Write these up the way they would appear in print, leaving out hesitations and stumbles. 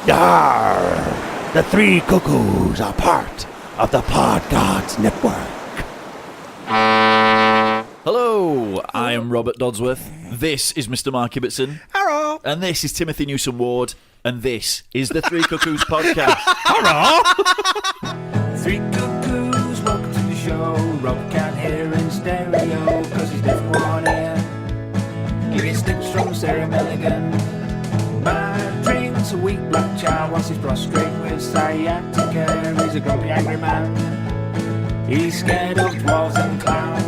Yarr! The three cuckoos are part of the Pod Gods Network. Hello, I am Robert Dodsworth. This is Mr. Mark Ibbotson. Hello. And this is Timothy Newsom Ward. And this is the Three Cuckoos podcast. Hello. Three cuckoos, welcome to the show. Rob can't hear in stereo, cause he's deaf in one ear. Hearing tips from Sarah Milligan. Man drinks a weak black chow whilst he's prostrate with sciatica. He's a grumpy angry man. He's scared of dwarves and clowns.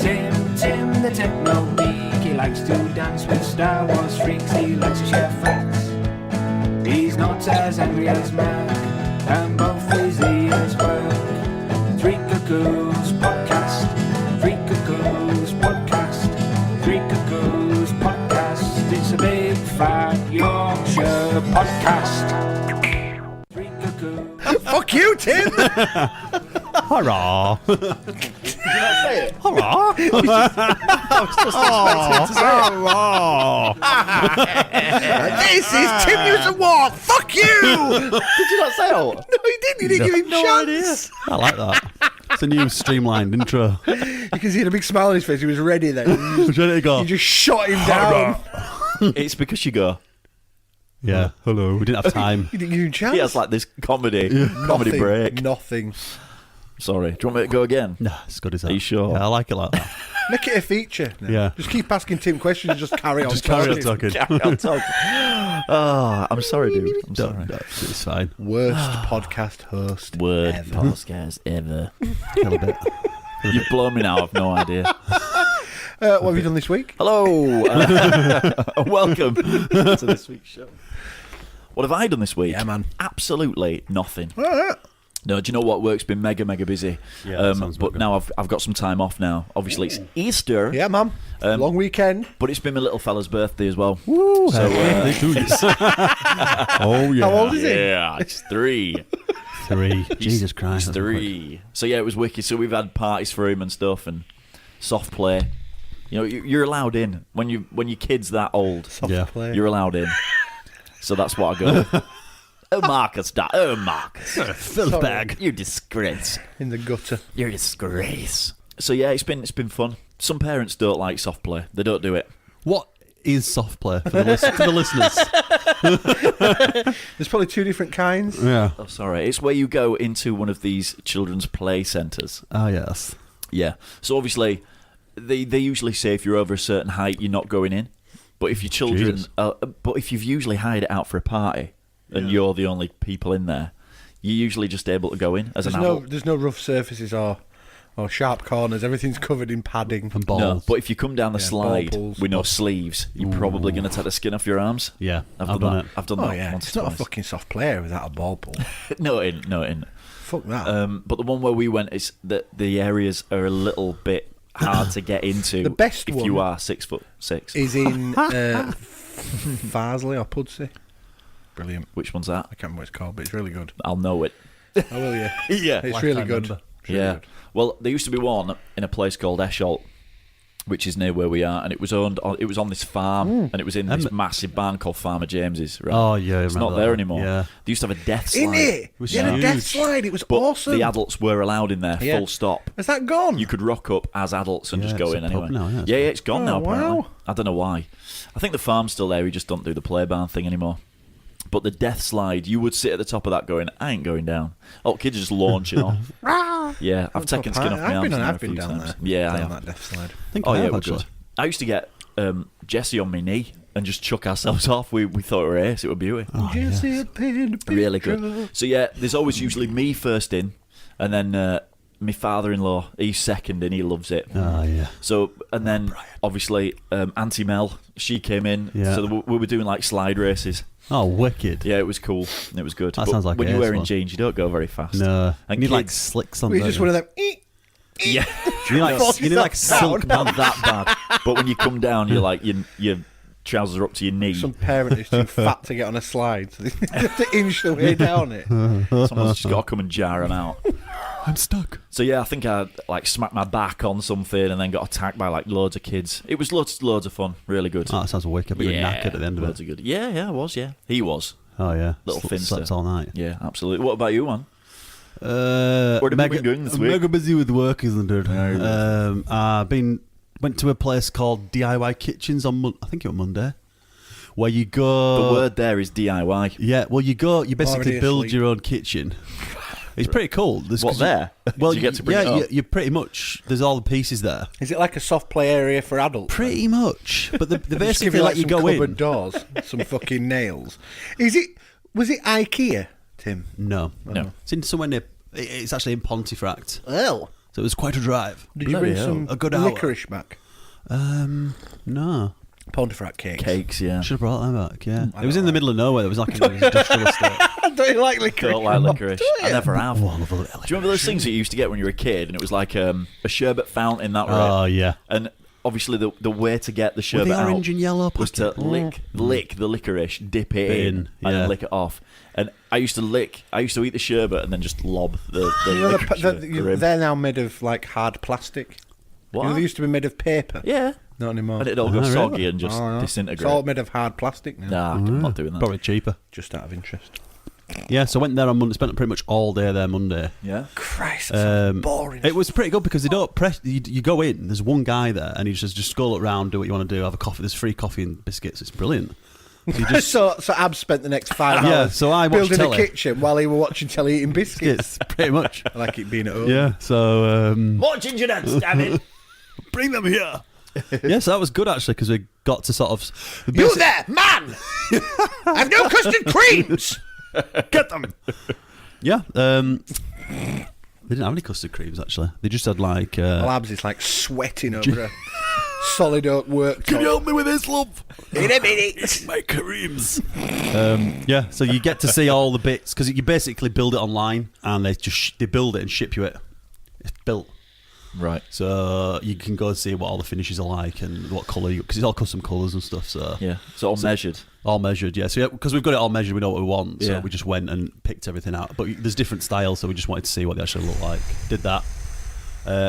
Tim the techno geek. He likes to dance with Star Wars freaks. He likes to share facts. He's not as angry as Mac, and both his ears work. Three Cuckoos podcast. Three Cuckoos podcast. Three Cuckoos podcast. It's a big fat Yorkshire podcast. Three Cuckoos. Fuck you, Tim. Hurrah! Did you not say it? Hurrah! I was just expecting to say it. Hurrah! This is Tim Newsom Ward. Fuck you. Did you not say it? No, he didn't. You didn't give him chance. I like that. It's a new streamlined intro. You can see the big smile on his face. He was ready then. Ready to go? You just shot him down. It's because you go. Yeah. Hello. We didn't have time. You didn't give him chance. He has like this comedy Nothing, break. Nothing. Sorry. Do you want me to go again? Nah, it's good as that. Are you sure? Yeah, I like it like that. Make it a feature. No. Yeah. Just keep asking Tim questions and just carry on. Just carry on talking. talking. Carry on talking. Oh, I'm sorry, dude. I'm sorry. No, it's fine. Worst podcast host Word ever. podcast ever. Kill a bit. You've blown me now. I've no idea. What have you done this week? Hello. Welcome to this week's show. What have I done this week? Yeah, man. Absolutely nothing. All right. No, do you know what? Work's been mega busy. Yeah, that sounds but mega. now I've got some time off now. Obviously, it's Easter. Yeah, man. Long weekend. But it's been my little fella's birthday as well. Woo! So, They do this. Oh yeah. How old is he? Yeah, it's 3. 3. Jesus Christ. He's 3. So yeah, it was wicked. So we've had parties for him and stuff and soft play. You know, you're allowed in when your kid's that old. Soft Yeah. play. You're allowed in. So that's what I go with. Oh, Marcus. Oh, Marcus. Filth Sorry. bag. You disgrace. In the gutter. You're a disgrace. So yeah, it's been fun. Some parents don't like soft play. They don't do it. What is soft play for the listeners? There's probably two different kinds. Yeah. Oh, sorry. It's where you go into one of these children's play centres. Oh yes. Yeah. So obviously, they usually say if you're over a certain height, you're not going in. But if your children, Jesus. but if you've usually hired it out for a party and you're the only people in there, you're usually just able to go in as an adult. There's no rough surfaces or sharp corners. Everything's covered in padding. And balls. No, but if you come down the Yeah, slide baubles. with no sleeves, you're probably going to take the skin off your arms. Yeah, I've I've done done that. it. I've done Oh that yeah, once it's or not a twice. fucking soft player without a ball ball. No, it ain't. No, it ain't. Fuck that. But the one where we went is that the areas are a little bit hard to get into. The best if one you are 6'6". Is in Farsley or Pudsey. Brilliant. Which one's that? I can't remember what it's called, but it's really good. I'll know it. Oh, will you? Yeah. It's really Lifetime good. member. It's really Yeah. good. Well, there used to be one in a place called Esholt, which is near where we are, and it was on this farm, and it was in this massive barn called Farmer James's. Right? Oh yeah. I It's remember not that there one. anymore. Yeah. They used to have a death slide. In it? was Yeah, a death huge. slide. It was But awesome. the adults were allowed in there, Yeah. full stop. Has that gone? You could rock up as adults and Yeah, just go it's in a pub anyway. now, yeah, it's yeah, it's gone now, Oh, apparently. wow. I don't know why. I think the farm's still there, we just don't do the play barn thing anymore. But the death slide, you would sit at the top of that going, I ain't going down. Oh, kids are just launching off. Yeah, I've taken skin off my arms now a I've been few down times. there. Yeah, I down have. that death slide. I think Oh, I yeah, have, we're actually. good. I used to get Jesse on my knee and just chuck ourselves off. We thought we were ace. It would be beauty. Oh, Jesse had painted a picture. Really good. So, yeah, there's always usually me first in, and then my father-in-law, he's second and he loves it. Oh yeah. So, and then obviously Auntie Mel, she came in. Yeah. So we were doing like slide races. Oh, wicked. Yeah, it was cool. It was good. That But sounds like when it you're is wearing fun. jeans, you don't go very fast. No. And you need like kids- slicks on. We're don't just you? one of them. Yeah, You need like Force you need like yourself silk down. band. not that bad. But when you come down, you're like your trousers are up to your knee. Some parent is too fat to get on a slide, so they have to inch the way down it. Someone's just got to come and jar them out. I'm stuck. So yeah, I think I like smacked my back on something and then got attacked by like loads of kids. It was loads of fun, really good. Oh, that sounds wicked. But you're knackered at the end of loads it. of good. Yeah, I was. Yeah, he was. Oh yeah, Little finster. Slept all night. Yeah, absolutely. What about you, man? What have you been doing this week? Mega busy with work, isn't it? Yeah, Went to a place called DIY Kitchens on I think it was Monday, where you go. The word there is DIY. Yeah, well, you basically Already build asleep. your own kitchen. It's pretty cool. What there? Well, Do you get to bring it up? you pretty much. There's all the pieces there. Is it like a soft play area for adults? Pretty much, but they Just give basically you let you some go cupboard in. doors, some fucking nails. Was it IKEA, Tim? No. No. It's in somewhere near. It's actually in Pontefract, Oh. so it was quite a drive. Did you Bloody bring hell. some A good hour. licorice back? No. Pontefract cakes. Cakes, yeah. Should have brought that back. Yeah, I it was don't in the middle of nowhere. It was like an industrial estate. I don't like licorice. Don't like licorice. I never have. Oh, I love licorice. Do you remember those things that you used to get when you were a kid, and it was like a sherbet fountain that Oh way? yeah. And obviously the way to get the With sherbet the orange out and yellow was to packet. lick the licorice, dip it in, In, and yeah. then lick it off. And I used to eat the sherbet and then just lob the You know, licorice at the rim. they're now made of like hard plastic. What? You know, they used to be made of paper. Yeah. Not anymore. And it'd all go Oh, really? soggy and just Oh, no. disintegrate. It's all made of hard plastic now. Nah, I'm not doing that. Probably cheaper. Just out of interest. Yeah, so I went there on Monday. Spent pretty much all day there Monday. Yeah. Christ, that's boring. It was pretty good because they don't press. You go in. There's one guy there, and he says, "Just scroll around, do what you want to do, have a coffee." There's free coffee and biscuits. It's brilliant. You just so Ab spent the next 5 hours Yeah, so I watched building telly. a kitchen while he were watching telly eating biscuits. biscuits, pretty much. I like it being at home. Yeah. So More ginger nuts, damn it. bring them here. Yes, that was good actually because we got to sort of. You there, man! I've no custard creams! Get them. Yeah. They didn't have any custard creams actually. They just had like. Well, Abs is like sweating over a solid oak worktop. Can you help me with this, love? In a minute. My creams. Yeah, so you get to see all the bits because you basically build it online and they build it and ship you it. It's built, Right. so you can go and see what all the finishes are like and what colour because it's all custom colours and stuff. So Yeah. So all measured. all measured, yeah. So because we've got it all measured, we know what we want. So Yeah. we just went and picked everything out. But there's different styles, so we just wanted to see what they actually look like. Did that.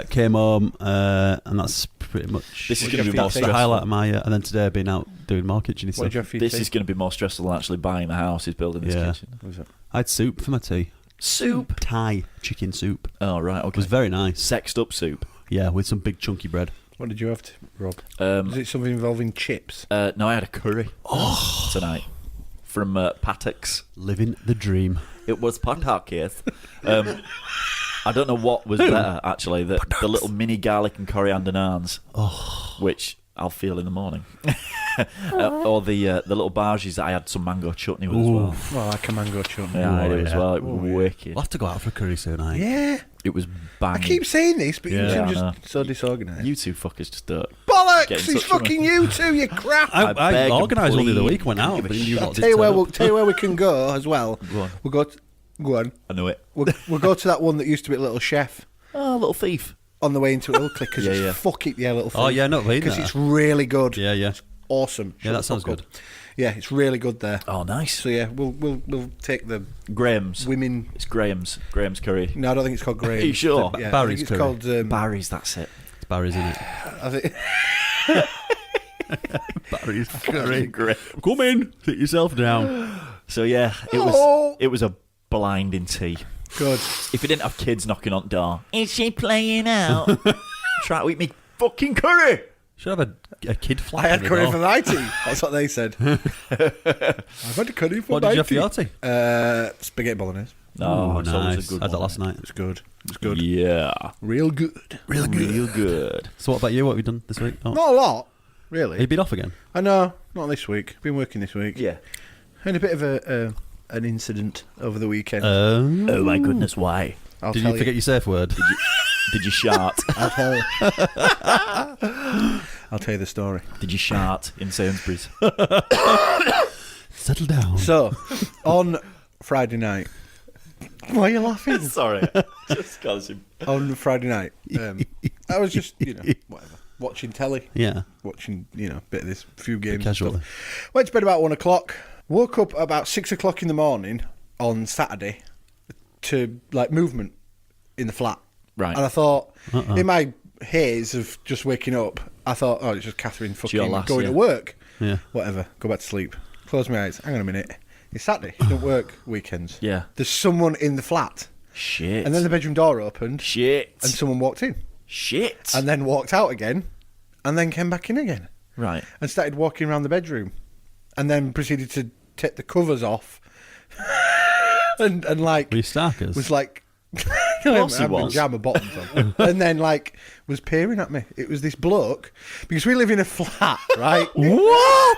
Came home, and that's pretty much. This is What going to do you be more have for the your stressful. highlight of my. And then today I've been out doing more kitchen What stuff. did you have for your This tea? is going to be more stressful than actually buying the house. Is building this Yeah. kitchen. What was it? I had soup for my tea. Soup. Thai chicken soup. Oh right. It Okay. was very nice. Sexed up soup. Yeah, with some big chunky bread. What did you have, Rob? Was it something involving chips? No, I had a curry tonight from Patek's. Living the dream. It was Patek, yes. I don't know what was better, actually. The little mini garlic and coriander naans, which I'll feel in the morning. Or the little bhaji's that I had some mango chutney with as well. Well, like a mango chutney. Yeah, I did as yeah. well. It was wicked. We'll have to go out for a curry soon, I Yeah. It was I banging. keep saying this, but Yeah, you I seem know. just so disorganised. You two fuckers just Get Bollocks! in It's touch with fucking me. you two, you crap! I beg and organised one the other plead. week, went out, Give a but you shit. I'll lot tell you did where turn up. we can go as well. Go on. We'll go on. I know it. We'll go to that one that used to be Little Chef Oh, little thief. on the way into Ilkley because Yeah, it's yeah. fucking Little Oh, Thief. yeah, not been because there. it's really good. Yeah, yeah. Awesome. Yeah, that sounds good. Yeah, it's really good there. Oh, nice. So yeah, we'll take the Graham's. women. It's Graham's. Graham's curry. No, I don't think it's called Graham. Are you sure? Yeah, Barry's I think curry. it's called Barry's, that's it. It's Barry's, isn't it? I think Barry's Graham. Come in, sit yourself down. So yeah, Oh. it was a blinding tea. good. If you didn't have kids knocking on the door, is she playing out? Try to eat me fucking curry. Should have a kid flat. I had in the curry door. for my tea. That's what they said. I've had a curry for What my did you have for tea. your tea? Spaghetti bolognese. No, Ooh, it's always nice. a good Had that one. last night. It's good. It's good. Yeah, Real good. real good. So what about you? What have you done this week? Oh. Not a lot, Have you really. been off again? I know. Not this week. Been working this week. Yeah. Had a bit of an incident over the weekend. Oh my goodness, why? I'll Did tell you forget your safe word? Did you shart? I'll tell you. I'll tell you the story. Did you shart in Sainsbury's? Settle down. So, on Friday night. Why are you laughing? Sorry, just cause him. On Friday night, I was just, whatever, watching telly, Yeah. watching, a bit of this, few games. and Casually. stuff. Went to bed about 1 o'clock. Woke up about 6 o'clock in the morning on Saturday to like movement in the flat. Right. And I thought, in my haze of just waking up, I thought, oh, it's just Catherine fucking your lass, going yeah. to work. Yeah. Whatever. Go back to sleep. Close my eyes. Hang on a minute. It's Saturday. She don't work weekends. Yeah. There's someone in the flat. Shit. And then the bedroom door opened. Shit. And someone walked in. Shit. And then walked out again. And then came back in again. Right. And started walking around the bedroom. And then proceeded to take the covers off. and like... Were you starkers? Was like... course he I had was. pajama bottoms on. And then like was peering at me. It was this bloke. Because we live in a flat, right? What?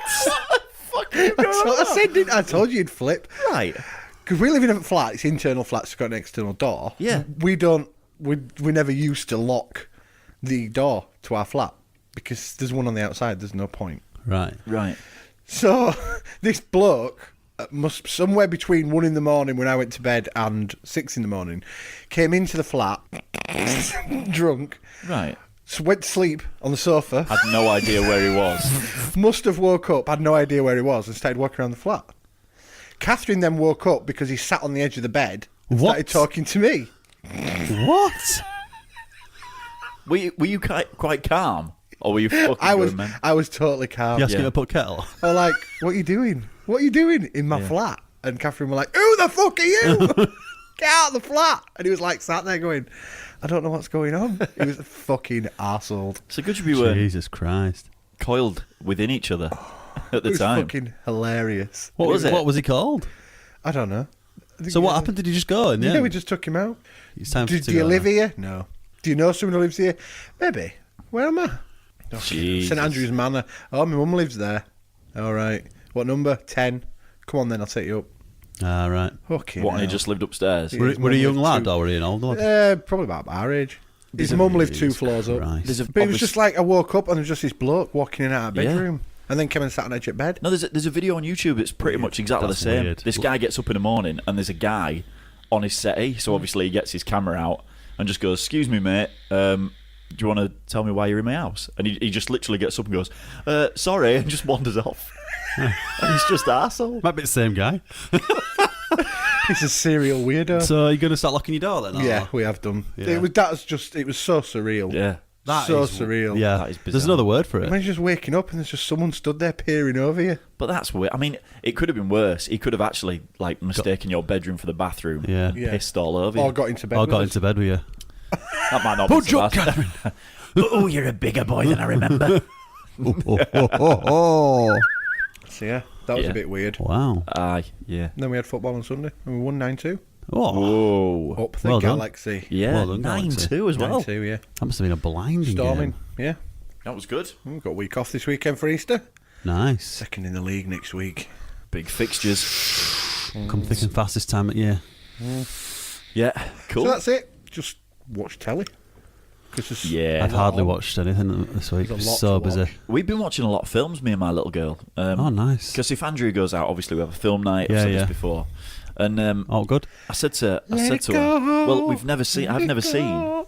Fuck you I said, didn't I? I told you you'd flip. Right. Because we live in a flat, it's internal flats, it's got an external door. Yeah. We never used to lock the door to our flat because there's one on the outside, there's no point. Right. Right. So this bloke must somewhere between 1 a.m. when I went to bed and 6 a.m. came into the flat drunk. Right. So went to sleep on the sofa. Had no idea where he was. Must have woke up, had no idea where he was, and started walking around the flat. Catherine then woke up because he sat on the edge of the bed and started talking to me. What? Were you quite calm? Or were you fucking going, man? I was totally calm. You asking him to put kettle? I was like, what are you doing? What are you doing in my flat? And Catherine were like, who the fuck are you? Get out of the flat. And he was like sat there going, I don't know what's going on. He was a fucking arsehole. So good you were Jesus Christ. coiled within each other at the It was time. fucking hilarious. What was it? What was he called? I don't know. I think So what happened? Did he just go? In the Yeah, end? we just took him out. It's time Do to you go live now. here? No. Do you know someone who lives here? Maybe. Where am I? Jesus. St Andrew's Manor. Oh, my mum lives there. All right. What number? 10. Come on then, I'll take you up. Ah, right. Okay. What, and he just lived upstairs? Yeah. Were his he a mum young lived lad two- or were he an old lad? Probably about our age. His mum lived 2 floors up. Christ. There's a, But it was obvious- just like I woke up and there was just this bloke walking in and out of Yeah. bedroom. And then came and sat on the edge of bed. No, there's a video on YouTube that's pretty much exactly That's the same. weird. This guy gets up in the morning and there's a guy on his settee, so obviously he gets his camera out and just goes, "Excuse me, mate, do you want to tell me why you're in my house?" And he just literally gets up and goes, "Sorry," and just wanders off. And he's just arsehole. Might be the same guy. He's a serial weirdo. So are you going to start locking your door then? or- Yeah, we have done. Yeah. It was so surreal. Yeah. That so is- surreal. Yeah. That is There's bizarre. another word for it. Imagine just waking up and there's just someone stood there peering over you. But that's weird. I mean, it could have been worse. He could have actually like mistaken your bedroom for the bathroom. Yeah. Yeah. Pissed all over you. Or got into bed. I with got us. into bed with you. That might not be so bad. Oh, you're a bigger boy than I remember. So yeah, that was Yeah. a bit weird. Wow. Aye, yeah. And then we had football on Sunday and we won 9-2. Oh, Whoa. Up the Well done. Galaxy. Yeah, Well done, Galaxy. 9-2 as well. 9-2, yeah. that must have been a blinding Storming. game. Yeah. That was good. We've got a week off this weekend for Easter. Nice. Second in the league next week. Big fixtures. Come thick and fast this time of year. Yeah, cool. So that's it. Just watch telly. Cause Yeah. I've hardly watched anything this week. There's a lot So to busy. watch. We've been watching a lot of films, me and my little girl. Oh, nice. Because if Andrew goes out, obviously we have a film night. I've Yeah, said yeah. this before. And Oh, good. I said to her, well, I've never seen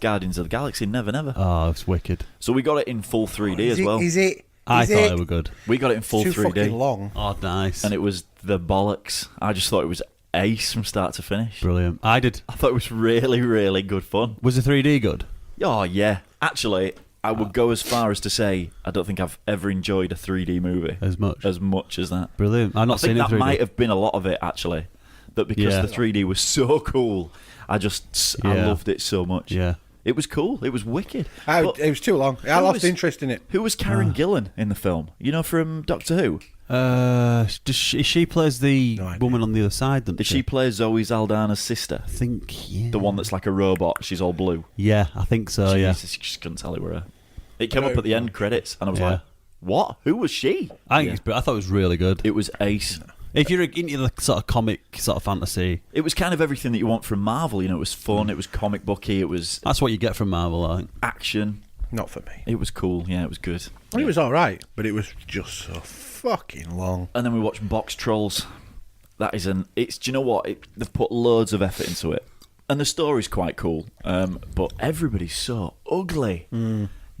Guardians of the Galaxy, never. Oh, it's wicked. So we got it in full 3D as well. Is it? I Is thought it? they were good. We got it in full Too 3D. fucking long. Oh, nice. And it was the bollocks. I just thought it was ace from start to finish. Brilliant. I did. I thought it was really, really good fun. Was the 3D good? Oh, yeah. Actually, I would go as far as to say I don't think I've ever enjoyed a 3D movie As much? as much as that. Brilliant. I've I not seen think it that in 3D. might have been a lot of it, actually. That because Yeah. the 3D was so cool, I Yeah. loved it so much. Yeah. It was cool. It was wicked. But It was too long. I Who lost was- interest in it. who was Karen Gillan in the film? You know, from Doctor Who? She plays the No idea. woman on the other side, doesn't Did she play Zoe Saldana's sister? I think, yeah. The one that's like a robot. She's all blue. Yeah, I think so, yeah. Jesus, you just couldn't tell it were her. It came up at the end credits, and I was Yeah. like, "What? Who was she?" I thought it was really good. It was ace. If you're into the sort of comic, sort of fantasy, It was kind of everything that you want from Marvel. You know, it was fun. It was comic booky. It was that's what you get from Marvel, I think. action. Not for me. It was cool. Yeah, it was good. It was all right, but it was just so fucking long. And then we watched Box Trolls. That is it's. Do you know what? They've put loads of effort into it, and the story's quite cool. But everybody's so ugly.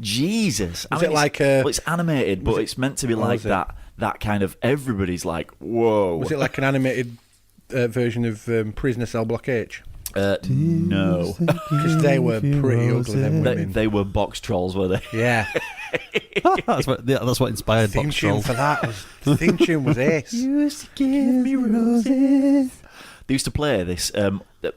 Jesus. Was it like a- Well, it's animated, but it's meant to be what like was it? that kind of. Everybody's like, whoa. Was it like an animated version of Prisoner Cell Block H? No. Because they were pretty ugly, them women. They were box trolls, were they? Yeah. that's what inspired Theme Box tune Trolls. for that was the theme tune was ace. Used to give me roses. They used to play this.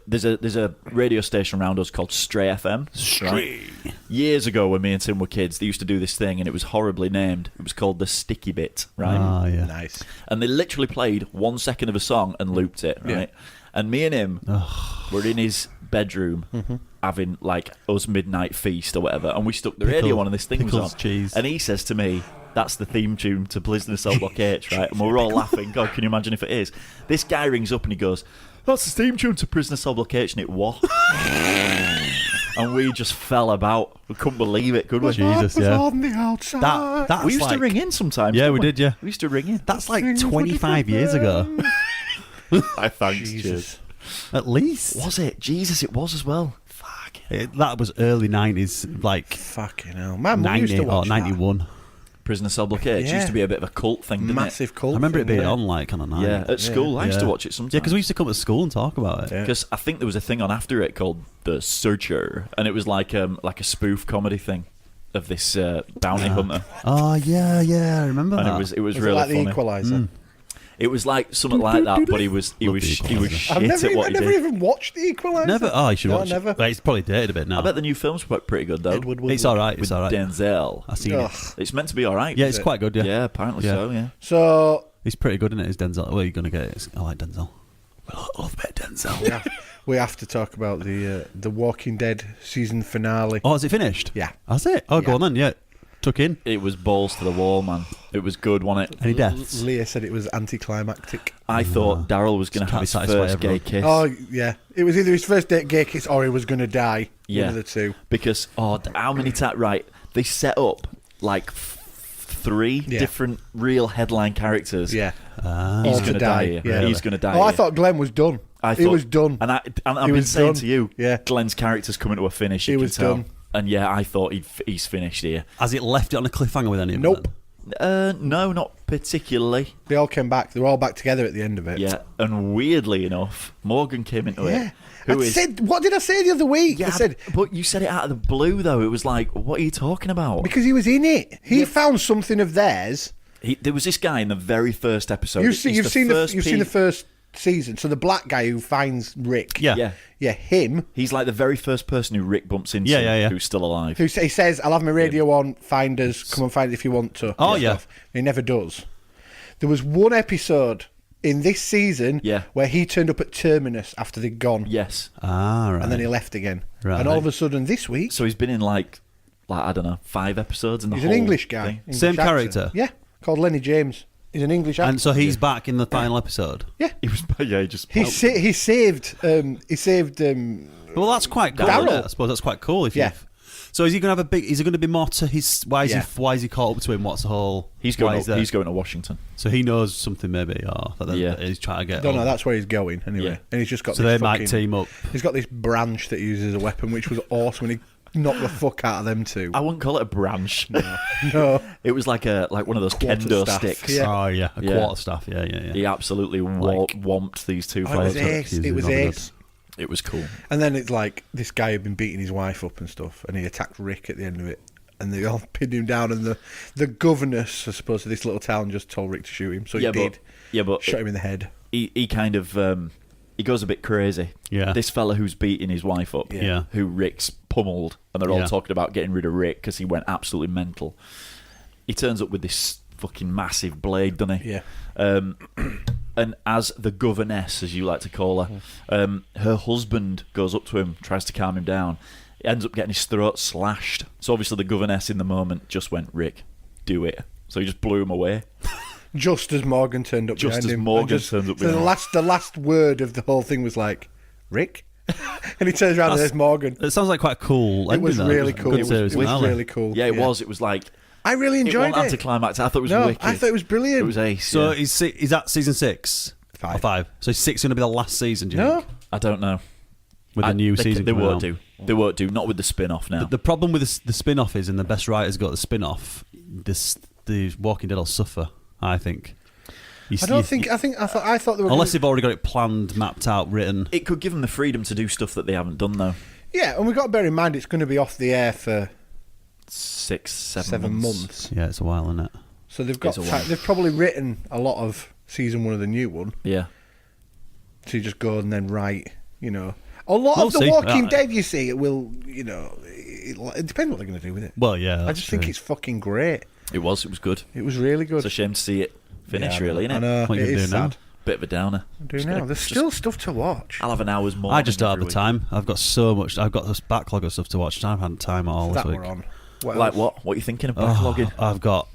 There's a radio station around us called Stray FM. Stray. Years ago, when me and Tim were kids, they used to do this thing, and it was horribly named. It was called the Sticky Bit, right? Ah, yeah. Nice. And they literally played 1 second of a song and looped it, right? And me and him were in his bedroom having like us midnight feast or whatever, and we stuck the radio on, and this thing was pickles, on. cheese. And he says to me, "That's the theme tune to Prisoner Cell Block H," right? And we're all laughing. God, can you imagine if it is? This guy rings up and he goes, "That's the theme tune to Prisoner Cell Block H," and it was. And we just fell about. We couldn't believe it, could we? Jesus, yeah. On the outside. That's We used to like- ring in sometimes. Yeah, didn't we did, yeah. We used to ring in. That's like 25 years ago. I thanks. Jesus. Cheers. At least. Was it? Jesus, it was as well. Fuck. That was early 90s, like Fucking hell. My mum used 90 to or watch 91. Prisoner Cell Block H Yeah. used to be a bit of a cult thing, that. didn't Massive it? cult. I remember it thing, being yeah. on like on a night. Yeah, at school. I used to watch it sometimes. Yeah, because we used to come to school and talk about it. Yeah. Because I think there was a thing on after it called The Searcher, and it was like a spoof comedy thing of this bounty hunter, Oh, yeah, I remember and that. it was Was really it like the funny. Equalizer? It was like something like that, but he was Love The shit Equalizer. at what I he never did. even watched the Equalizer. Never. Oh, you should No, watch never. it. Well, it's probably dated a bit now. I bet the new film's pretty good though. Edward Woodward. It's all right. With It's all right. Denzel. I've seen Ugh. it. It's meant to be all right. Yeah, it's quite good. Yeah, Yeah, apparently Yeah. so. Yeah. So It's pretty good, isn't it? It's Denzel. Well, you're gonna get it. I like Denzel. Well, I love a bit of Denzel. we have to talk about the Walking Dead season finale. Oh, is it finished? Yeah. That's it. Oh, Yeah. go on then. Yeah, took in. It was balls to the wall, man. It was good, wasn't it? Any deaths? Leah said it was anticlimactic. I thought Daryl was going to Just have trying his to first satisfy gay everyone. kiss. Oh yeah, it was either his first date gay kiss or he was going to die. Yeah. One of the two. Because how many times? Right, they set up like three Yeah. different real headline characters. Yeah. He's All going to to die. die. Yeah. He's going to die. Oh, I here. thought Glenn was done. I He thought- was done. And I've He been was saying done. to you, Yeah. Glenn's character's coming to a finish. He You can was tell. done. And yeah, I thought he's finished here. Has it left it on a cliffhanger with any of them? Nope. No, not particularly. They all came back. They were all back together at the end of it. Yeah, and weirdly enough, Morgan came into Yeah. it. Who is? What did I say the other week? Yeah, I said but you said it out of the blue though. It was like, what are you talking about? because he was in it. He found something of theirs. There was this guy in the very first episode. You've seen the first first season. So the black guy who finds Rick. Yeah. Yeah, him. He's like the very first person who Rick bumps into. Yeah. Who's still alive. He says, "I'll have my radio on. Find us. Come and find it if you want to." Oh, and yeah. stuff. He never does. There was one episode in this season Yeah. where he turned up at Terminus after they'd gone, Yes. Ah, right. and then he left again. Right. And all of a sudden, this week, So he's been in like I don't know, 5 episodes in the he's whole an English guy. thing. English Same actor. character? Yeah, called Lenny James. He's an English actor. And so he's back in the final episode. yeah. He was. Yeah, he just. He saved. He saved. Well, that's quite cool. Daryl. Isn't it? I suppose that's quite cool. If Yeah. you've- So is he going to have a big? Is there going to be more to his? Why is Yeah. he caught up to him? What's the whole? He's why going. is there? He's going to Washington. So he knows something maybe, or that Yeah. he's trying to get. Don't know. on. That's where he's going anyway. Yeah. And he's just got. So this they might fucking- team up. He's got this branch that he uses as a weapon, which was awesome. When he knocked the fuck out of them two. I wouldn't call it a branch. No. It was like one of those Quarter kendo staff. sticks. Yeah. Oh yeah, a Yeah. quarter staff. Yeah. He absolutely Like- whomped these two Oh, it was fellas. ace. He's It was really ace. It was cool. And then it's like this guy had been beating his wife up and stuff, and he attacked Rick at the end of it, and they all pinned him down. And the governess, I suppose, of this little town just told Rick to shoot him, so he did. But Shot him in the head. he kind of he goes a bit crazy. Yeah. This fella who's beating his wife up, Yeah. who Rick's pummeled, and they're all Yeah. talking about getting rid of Rick because he went absolutely mental. He turns up with this fucking massive blade, doesn't he? Yeah. And as the governess, as you like to call her, her husband goes up to him, tries to calm him down. He ends up getting his throat slashed. So obviously the governess in the moment just went, Rick, do it. So he just blew him away. Just as Morgan turned up Just behind as him. Morgan And just- turned up so the behind last word of the whole thing was like, Rick? And he turns around and there's Morgan. It sounds like quite a cool. It was ending, though. really a cool. good It series was finale. really cool. Yeah, it was. It was like... I really It enjoyed wasn't it. anticlimactic. I thought it was No, wicked. I thought it was brilliant. It was ace. So yeah. is that season 6? 5. Or 5. So is 6 going to be the last season? Do you No. think? I don't know. With the new they, season, They coming won't out? do. They won't do. Not with the spin-off now. The problem with the spin-off is, and the best writers got the spin-off. The Walking Dead will suffer. I think. I thought they were. Unless they've already got it planned, mapped out, written. It could give them the freedom to do stuff that they haven't done, though. Yeah, and we've got to bear in mind it's going to be off the air for 6, 7 7 months. months. Yeah, it's a while, isn't it? So they've got It's a while. they've probably written a lot of season 1 of the new one. Yeah. So you just go and then write, you know. A lot We'll of The see. Walking Dead, you see, it will, you know, it depends what they're going to do with it. Well, yeah. I that's just think true. it's fucking great. It was good. It was really good. It's a shame to see it finish, Yeah, really, I isn't it? know, What it are you is gonna do now? sad. Bit of a downer. Do Just now. gonna- There's just- still stuff to watch. I'll have an hour's more. I just don't have the time. I've got so much. I've got this backlog of stuff to watch. I haven't had time at all that this week. we're on. What Like else? what? What are you thinking of Oh, backlogging?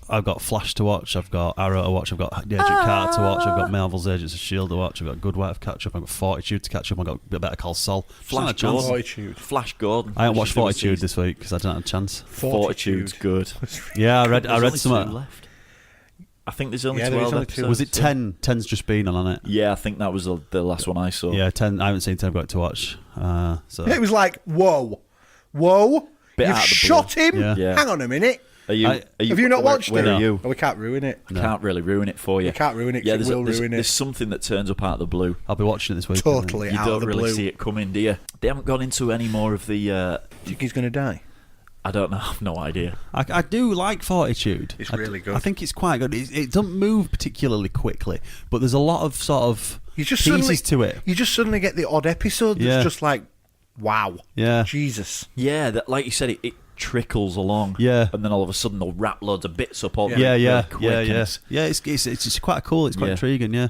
I've got Flash to watch. I've got Arrow to watch. I've got Agent Carter to watch. I've got Marvel's Agents of S.H.I.E.L.D. to watch. I've got Good Wife to catch up. I've got Fortitude to catch up. I've got Better Call Saul. Flash Just not a chance. Gordon. Fortitude. Flash Gordon. I haven't watched Should do a Fortitude season. this week because I didn't have a chance. Fortitude's good. Yeah, I read There's only some. 2 left. I think there's only Yeah, there is 12 only 2. episodes. Was it yeah. 10? 10's just been on it. Yeah, I think that was the last one I saw. Yeah, 10. I haven't seen 10. I've got to watch. So It was like, whoa. Bit You've out of the shot him? Yeah. Yeah. Hang on a minute. Are you, I- Have you not watched where it? are you? Oh, we can't ruin it. I can't really ruin it for you. We can't ruin it 'cause Yeah, it will ruin it. There's something that turns up out of the blue. I'll be watching it this week. Totally You out don't of the really blue. see it coming, do you? They haven't gone into any more of the. Do you think he's going to die? I don't know. I've no idea. I do like Fortitude. It's I really good. I think it's quite good. It doesn't move particularly quickly, but there's a lot of sort of You just pieces to it. You just suddenly get the odd episode that's Yeah. just like, wow. Yeah. Jesus. Yeah, that, like you said, it trickles along. Yeah. And then all of a sudden they'll wrap loads of bits up all Yeah, really quick. and yeah. It's quite cool. It's quite Yeah. intriguing. Yeah.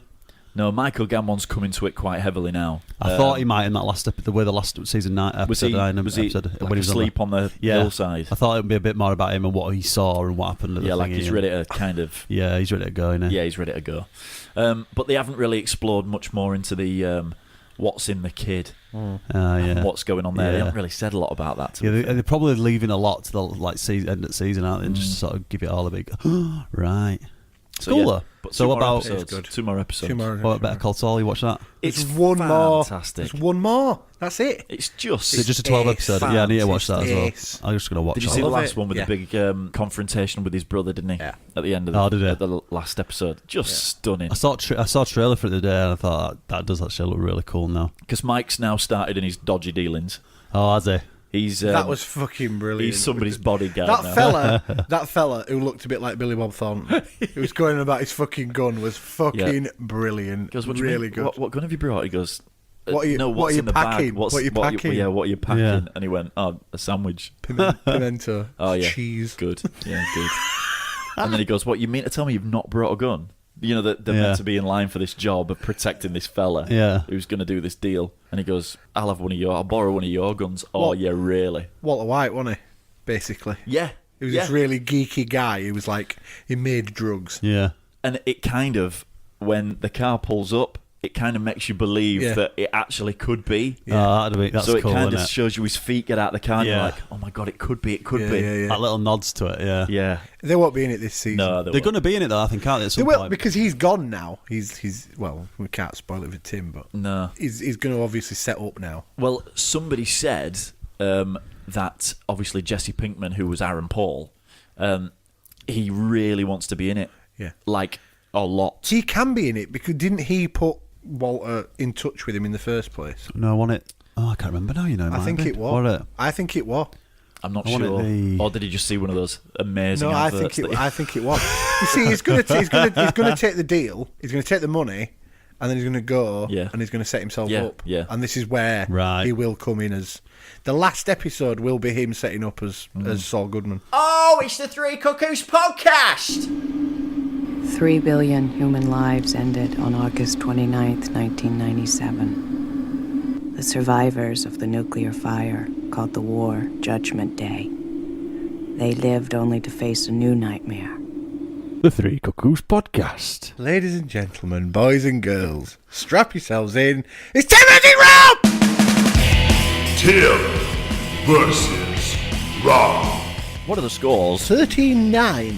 No, Michael Gammon's coming to it quite heavily now. I thought he might in that last the way the last season 9 was episode he, 9 was he episode like when he was asleep on the hillside. I thought it would be a bit more about him and what he saw and what happened. At Yeah, the like thingy he's and- ready to kind of. Yeah, he's ready to go. Isn't he? Yeah, he's ready to go. But they haven't really explored much more into the what's in the kid yeah. and what's going on there. They Yeah. haven't really said a lot about that. To Yeah, be they're probably leaving a lot to the end of the season, aren't they? And Mm. just sort of give it all a big right. So, Cool yeah, though. But So two what more about episodes, It's good. 2 more episodes? Tomorrow. what about Better Call Saul? You watch that? It's There's one more. fantastic. There's one more. That's it. It's just. Is it just a 12 It's episode? Yeah, I need to watch that as well. ace. I'm just gonna watch. Did you that see the love last it. one with Yeah. the big confrontation with his brother? Didn't he? Yeah. At the end of Oh, did he? at the last episode, just stunning. I saw a trailer for it the day, and I thought that does actually look really cool now. Because Mike's now started in his dodgy dealings. Oh, has he? He's That was fucking brilliant. he's somebody's bodyguard That now. that fella who looked a bit like Billy Bob Thornton, who was going about his fucking gun, was fucking brilliant. He goes, what do you really mean? good. What gun have you brought? He goes, What are you- no, what what's are you in the packing? bag? What's, What are you packing? Yeah, what are you packing? Yeah. And he went, oh, a sandwich. Pimento, Oh yeah, cheese. Good. Yeah, good. And then he goes, what, you mean to tell me you've not brought a gun? You know, that they're Yeah. meant to be in line for this job of protecting this fella Yeah. who's going to do this deal. And he goes, I'll borrow one of your guns. Oh, What? yeah, really? Walter White, wasn't he? Basically, Yeah. he was yeah. this really geeky guy. He was like, he made drugs. Yeah. And it kind of, when the car pulls up, it kind of makes you believe Yeah. that it actually could be. Oh, that's so it cool, kind isn't of it? shows you his feet get out of the car and you're Yeah. like, oh my God, it could be. Yeah, yeah. That little nods to it. Yeah. Yeah. They won't be in it this season. No, They're going to be in it though, I think, aren't they? At They some will, point? because he's gone now. He's well, we can't spoil it for Tim, but No. he's going to obviously set up now. Well, somebody said that obviously Jesse Pinkman, who was Aaron Paul, he really wants to be in it. Yeah. Like, a lot. He can be in it because didn't he put Walter in touch with him in the first place? No, I want it. Oh, I can't remember now. You know, I think it was. What it? I think it was. I'm not I want it sure. the- Or did he just see one of those amazing No, I adverts? think it. that he- I think it was. You see, he's going to take the deal. He's going to take the money, and then he's going to go. Yeah. And he's going to set himself Yeah, up. yeah. And this is where Right. he will come in as. The last episode will be him setting up as Saul Goodman. Oh, it's the Three Cuckoos podcast! 3 billion human lives ended on August 29th, 1997. The survivors of the nuclear fire called the war Judgment Day. They lived only to face a new nightmare. The Three Cuckoos Podcast. Ladies and gentlemen, boys and girls, strap yourselves in. It's Timothy Rob! Tim versus Rob. What are the scores? 13-9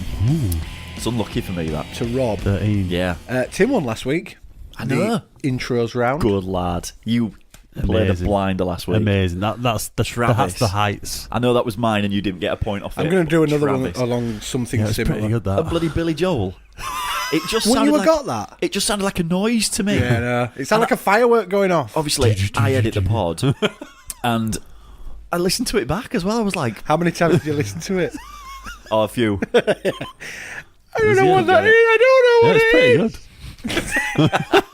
It's unlucky for me, that. to Rob. 13. Yeah. Tim won last week. I know. The intros round. Good lad. You played a Amazing. blinder last week. Amazing. That's Travis. the heights. I know that was mine and you didn't get a point off it. I'm going to do another Travis. one along something Yeah, it's similar. pretty good. A That. bloody Billy Joel. It just Wouldn't sounded you have like, got that? It just sounded like a noise to me. Yeah, no. It sounded like a firework going off. Obviously, I edit the pod, and I listened to it back as well. I was like, How many times did you listen to it? oh, a few. I don't know what that is. I don't know Yeah, what it's it pretty is.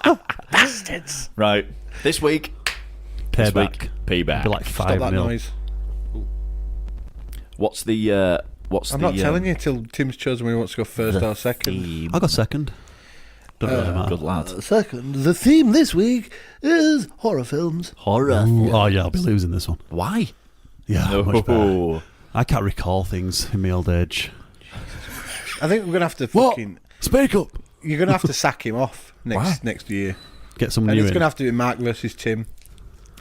good. Bastards. Right. This week. This week. Payback. Be like Stop 5 that mil. noise. What's the? I'm not telling you till Tim's chosen when he wants to go first or second. I got second. Don't really matter. Good lad. Second, the theme this week is horror films. Horror. Ooh, oh yeah, I'll be losing this one. Why? Yeah, much better. No. I can't recall things in my old age. I think we're gonna have to fucking. Speak up. You're gonna have to sack him off next year, Get someone and new it's in. gonna have to be Mark versus Tim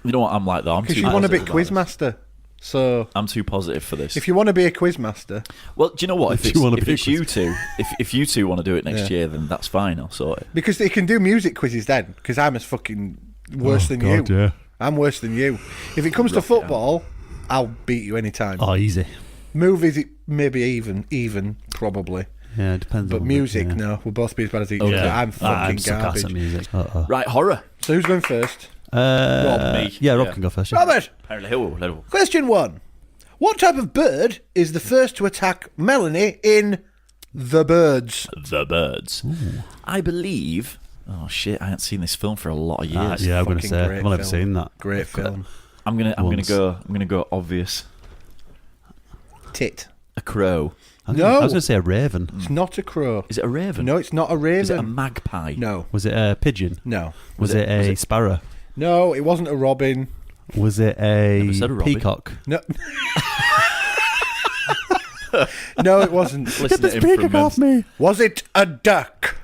You know what? I'm like though. I'm because too you want to be positive about this. quizmaster. So I'm too positive for this. if you want to be a quizmaster, Well, do you know what? If If you wanna it's be a you quiz- two, if you two want to do it next Yeah. year, then that's fine. I'll sort it. because they can do music quizzes then. Because I'm as fucking worse than you. Yeah. I'm worse than you. If it comes to football, I'll beat you anytime. Oh, easy. Movies, it maybe even probably. Yeah, it depends. But on music, yeah. no. We'll both be as bad as each Yeah. other. I'm fucking I'm so garbage. class at music. Right, horror. So who's going first? Rob, me. Yeah, Rob Yeah. can go first. Yeah. Robert. Apparently, hello. Question 1. What type of bird is the first to attack Melanie in The Birds? The Birds. I believe. Oh shit! I haven't seen this film for a lot of years. Yeah, I'm going to fucking say great I've never film. seen that. Great film. I'm gonna Once. go obvious. Tit. A crow. I was No. gonna- I was going to say a raven. It's not a crow. Is it a raven? No, it's not a Is it a raven. magpie? No. Was it a pigeon? No. Was it a sparrow? No, it wasn't a robin. Was it a Never said a robin. peacock? No. No, it wasn't. Listen to him from men. me. Was it a duck?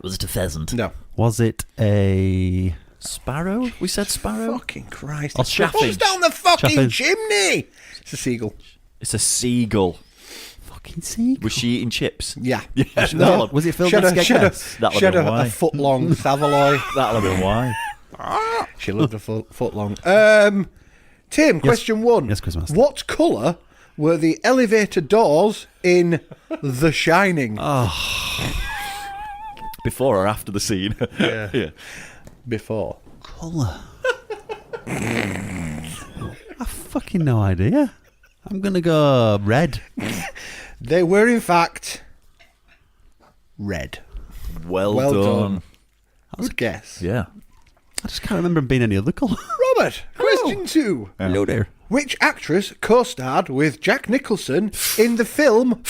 Was it a pheasant? No. Was it a Sparrow? We said sparrow. Fucking Christ. Oh, It chaffin. falls down the fucking Chaffin. chimney. It's a seagull. It's a seagull. fucking seagull? Was she eating chips? Yeah. Yeah. No. Was it filmed She had in a- she had a- Skegness? That'll she had be a why. foot long Savoy. That'll have been why. She loved a foot long. Tim, question 1. Yes, Quizmaster. What colour were the elevator doors in The Shining? Before or after the scene? Yeah. Before. Colour. I fucking no idea. I'm going to go red. They were, in fact, red. Well, Well done. done. Good guess. Yeah. I just can't remember them being any other colour. Robert, question 2. Hello there. Which actress co-starred with Jack Nicholson in the film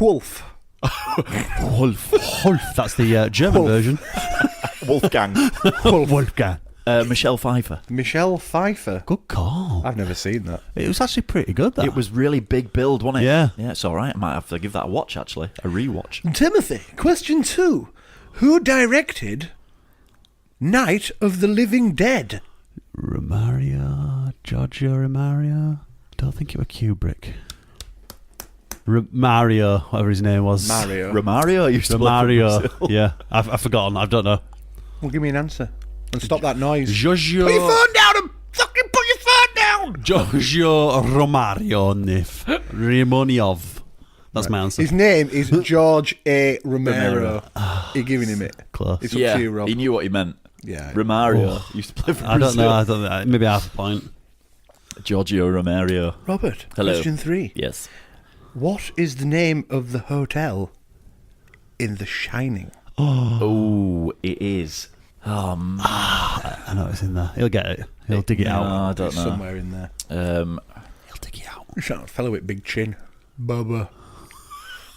Wolf? Wolf. Wolf. That's the German Wolf. version. Wolfgang. Wolfgang. Michelle Pfeiffer. Michelle Pfeiffer. Good call. I've never seen that. It was actually pretty good, that. It was really big build, wasn't it? Yeah. Yeah, it's all right. I might have to give that a watch, actually. A rewatch. Timothy, question 2. Who directed Night of the Living Dead? Romario. Giorgio Romario. Don't think it was Kubrick. Mario, whatever his name was. Mario. Romario used to play for Mario. Brazil. Yeah. I've forgotten. I don't know. Well, give me an answer. And stop that noise. Giorgio. Put your phone down and fucking put your phone down! Giorgio Romarionov. Rimoniov. That's my answer. His name is George A. Romero. You're giving him it. Close. It's up Yeah, to you, Rob. he knew what he meant. Yeah. Romario used to play for I don't Brazil. know. I don't know. Maybe half a point. Giorgio Romario. Robert, Hello. question 3. Yes. What is the name of the hotel in The Shining? Oh, it is. Oh, man. I know it's in there. He'll get it. He'll dig it No, out. I don't It's know. somewhere in there. He'll dig it out. It's that fellow with big chin. Bubba.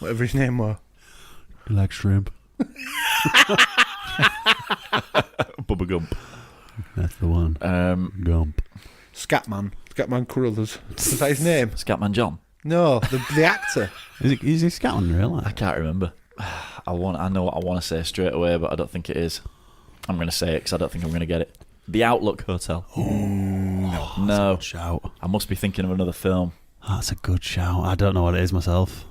Whatever his name was. You like shrimp? Bubba Gump. That's the one. Gump. Scatman. Scatman Carruthers. Is that his name? Scatman John. No, the actor. Is he Scotland, really? I can't remember. I know what I want to say straight away, but I don't think it is. I'm going to say it because I don't think I'm going to get it. The Outlook Hotel. No. Shout. I must be thinking of another film. That's a good shout. I don't know what it is myself.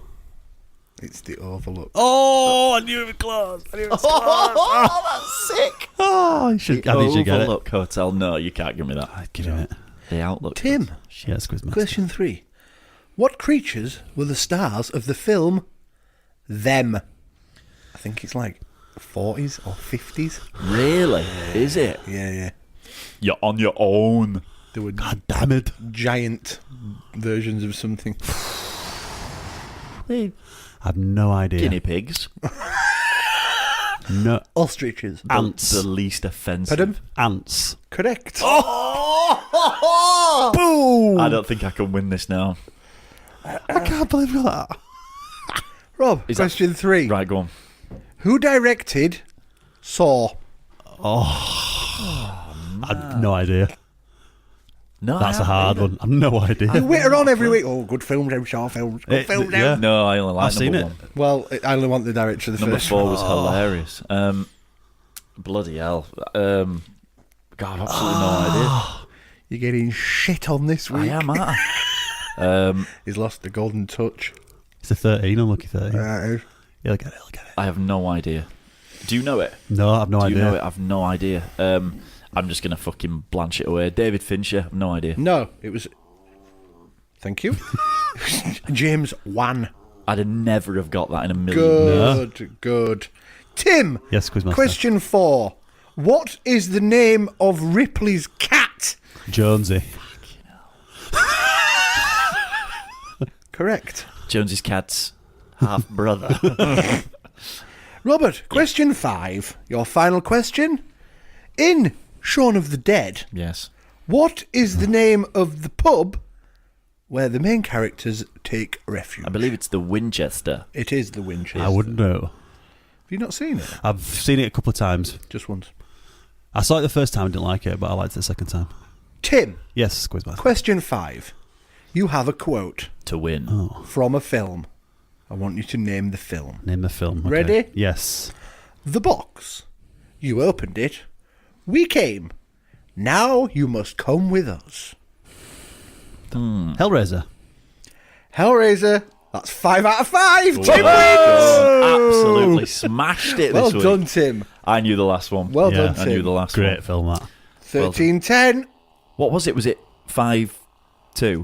It's The Overlook. Oh, I knew it was close. Oh, that's sick. Oh, I think you should get it. Overlook Hotel. No, you can't give me that. I'd give him it. The Outlook. Tim, Yes, Quizmaster. question 3. What creatures were the stars of the film Them? I think it's like 40s or 50s. Really? Is it? Yeah. You're on your own. There were God damn it. giant versions of something. I have no idea. Guinea pigs. No. Ostriches. Ants. The least offensive. Pardon? Ants. Correct. Boom! I don't think I can win this now. I can't believe that. Rob, Is that- question 3. Right, go on. Who directed Saw? I have no idea. No, That's a I hard haven't one. I have no idea. The Witter on every week. Oh, good films, them Saw films. Good films, yeah. them. No, I only like I've seen number it. one. Well, I only want the director of the Number first 4 one. was hilarious. Bloody hell. God, I've absolutely no idea. You're getting shit on this I week. am, aren't I? He's lost the golden touch. It's a 13, unlucky 13. He'll get it. I have no idea. Do you know it? No, I have no Do idea. you know it? I've no idea. I'm just going to fucking blanch it away. David Fincher, I've no idea. No, it was... Thank you. James Wan. I'd have never have got that in a million. Good. Tim. Yes, Quizmaster. Question 4. What is the name of Ripley's cat? Jonesy. Correct. Jones's cat's half brother. Robert, question 5. Your final question. In Shaun of the Dead, Yes. what is the name of the pub where the main characters take refuge? I believe it's the Winchester. It is the Winchester. I wouldn't know. Have you not seen it? I've seen it a couple of times. Just once. I saw it the first time, didn't like it, but I liked it the second time. Tim, Yes, Quizmaster. question 5. You have a quote To win. Oh. from a film. I want you to name the film. Name the film. Okay. Ready? Yes. The box. You opened it. We came. Now you must come with us. Hellraiser. Hellraiser. That's 5 out of 5. Tim wins. Absolutely smashed it Well this week. done, Tim. I knew the last one. Well Yeah. done, I Tim. knew the last Great one. film, that. 13-10. What was it? Was it 5-2?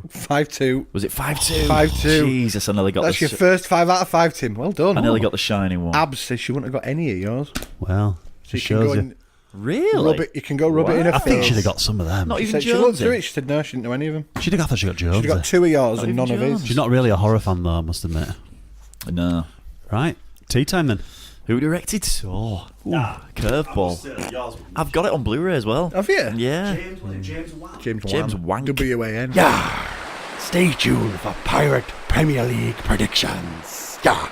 5-2. Was it 5-2? 5-2. Jesus, I nearly got That's the... your first 5 out of 5, Tim. Well done. I nearly got the shining one. Abs says she wouldn't have got any of yours. Well, So it you can go shows you. and Really? rub it. You can go rub it in her I think face. she'd have got some of them. Not She even said she looked through it. Jonesy. She said no, she didn't know any of them. I thought she got Jonesy. She'd got 2 of yours and even none of his. Jones. She's not really a horror fan, though, I must admit. No. Right. Tea time, then. Who directed Saw? Curveball. I've got it on Blu-ray as well. Have you? Yeah. James Wank. W-A-N. Yeah. Stay tuned for Pirate Premier League predictions. Yeah.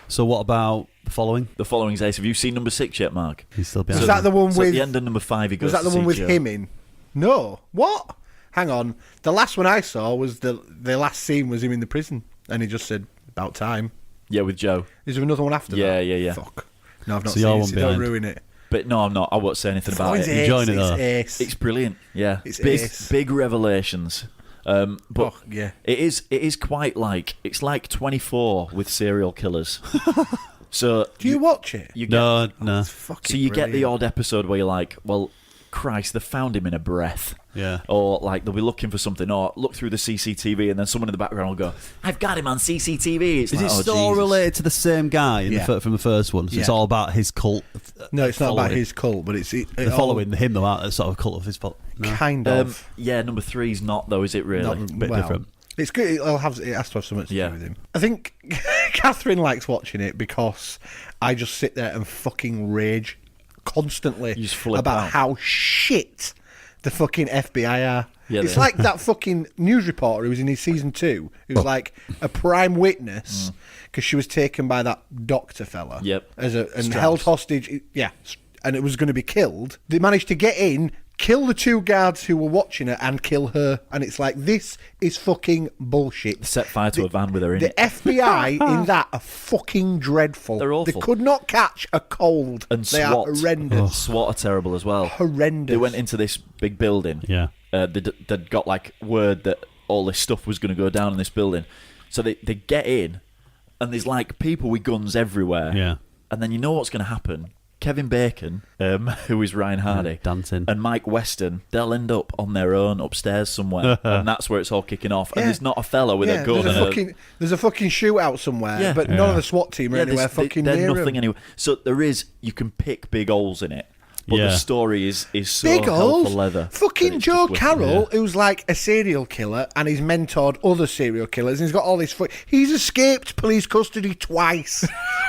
So what about the following? The following's Ace. Have you seen number 6 yet, Mark? He's still behind. Was that the one So at with... the end of number 5, he goes Was that the to one see with Joe. him in? No. What? Hang on. The last one I saw was the last scene was him in the prison. And he just said, about time. Yeah, with Joe. Is there another one after Yeah, that? yeah. Fuck. No, I've not So you're seen it. one So don't behind. ruin it. But no, I'm not. I won't say anything about It's it. ace, Enjoying it, though. It's ace. It's brilliant. Yeah. It's big, ace. big revelations. But Oh, yeah. it is quite like, it's like 24 with serial killers. So Do you watch it? you get, No. so you get the odd episode where you're like, well, Christ, they found him in a breath. Yeah. Or like they'll be looking for something, or look through the CCTV, and then someone in the background will go, "I've got him on CCTV." It's Is like, it oh, still all Jesus. related to the same guy in Yeah. from the first one? So it's Yeah. all about his cult. No, it's not about following. his cult, but it's... They're following him, though, aren't they? Sort of cult of his fault. No? Kind of. Yeah, number 3's not though, is it really? Not- bit different. It's good. It has to have something to Yeah. do with him. I think Catherine likes watching it because I just sit there and fucking rage constantly You just flip about out. how shit the fucking FBI are. Yeah, it's they are. like that fucking news reporter who was in his season 2, who was like a prime witness because she was taken by that doctor fella. Yep. And Strauss. held hostage. Yeah. And it was going to be killed. They managed to get in, kill the 2 guards who were watching her, and kill her. And it's like, this is fucking bullshit. Set fire to a van with her in The it. FBI in that are fucking dreadful. They're awful. They could not catch a cold. And they SWAT. are horrendous. SWAT are terrible as well. Horrendous. They went into this big building. Yeah. They'd got like word that all this stuff was going to go down in this building. So they get in, and there's like people with guns everywhere. Yeah. And then you know what's going to happen. Kevin Bacon, who is Ryan Hardy, dancing. and Mike Weston, they'll end up on their own upstairs somewhere, and that's where it's all kicking off. And Yeah. there's not a fella with a gun. There's a fucking shootout somewhere, Yeah. but none of the SWAT team are Yeah, anywhere there's fucking they're near nothing him. anyway. So you can pick big holes in it. But Yeah. the story is so Big hell for holes. leather. that Fucking it's Joe just wicked. Carroll, who's like a serial killer and he's mentored other serial killers and he's got all this. He's escaped police custody twice.